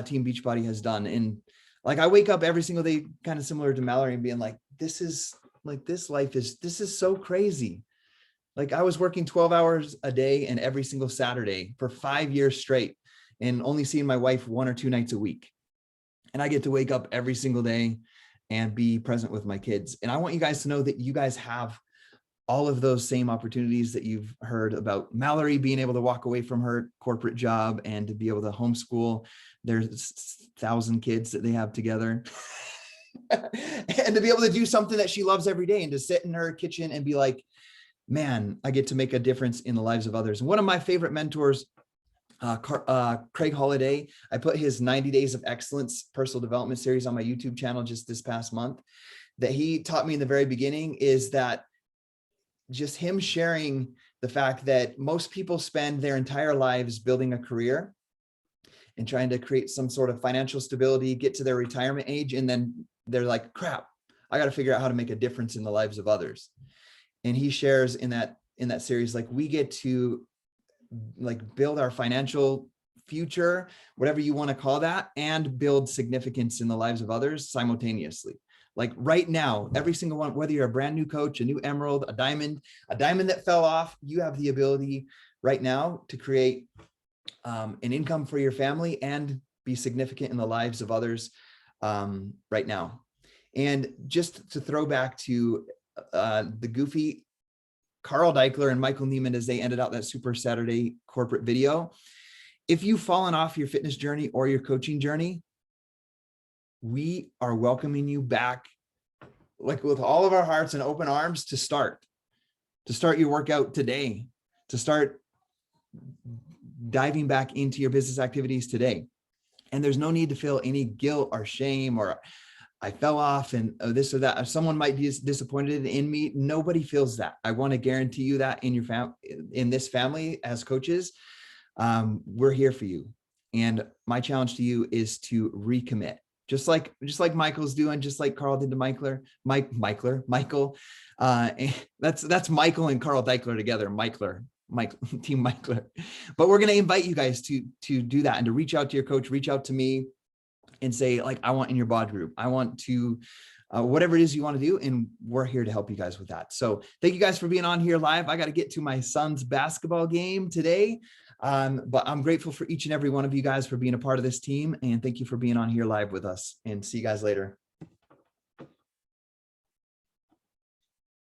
Team Beachbody has done. And like, I wake up every single day, kind of similar to Mallory, and being like, this is so crazy. Like, I was working 12 hours a day and every single Saturday for 5 years straight, and only seeing my wife 1 or 2 nights a week. And I get to wake up every single day and be present with my kids. And I want you guys to know that you guys have all of those same opportunities that you've heard about Mallory being able to walk away from her corporate job and to be able to homeschool their 1,000 kids that they have together and to be able to do something that she loves every day, and to sit in her kitchen and be like, man, I get to make a difference in the lives of others. And one of my favorite mentors, Craig Holiday, I put his 90 Days of Excellence personal development series on my YouTube channel just this past month, that he taught me in the very beginning, is that just him sharing the fact that most people spend their entire lives building a career and trying to create some sort of financial stability, get to their retirement age, and then they're like, crap, I got to figure out how to make a difference in the lives of others. And he shares in that series, like, we get to like build our financial future, whatever you want to call that, and build significance in the lives of others simultaneously. Like right now, every single one, whether you're a brand new coach, a new emerald, a diamond that fell off, you have the ability right now to create an income for your family and be significant in the lives of others right now. And just to throw back to the goofy Carl Deichler and Michael Neiman as they ended out that Super Saturday corporate video, if you've fallen off your fitness journey or your coaching journey, we are welcoming you back, like with all of our hearts and open arms, to start your workout today, to start diving back into your business activities today. And there's no need to feel any guilt or shame or I fell off and this or that. If someone might be disappointed in me, nobody feels that. I want to guarantee you that in your in this family as coaches, we're here for you. And my challenge to you is to recommit. Just like Michael's doing, just like Carl did to Michael. That's Michael and Carl Deichler together, Team Michler. But we're going to invite you guys to do that and to reach out to your coach, reach out to me and say, like, I want in your bod group. I want to, whatever it is you want to do. And we're here to help you guys with that. So thank you guys for being on here live. I got to get to my son's basketball game today. But I'm grateful for each and every one of you guys for being a part of this team. And thank you for being on here live with us, and see you guys later.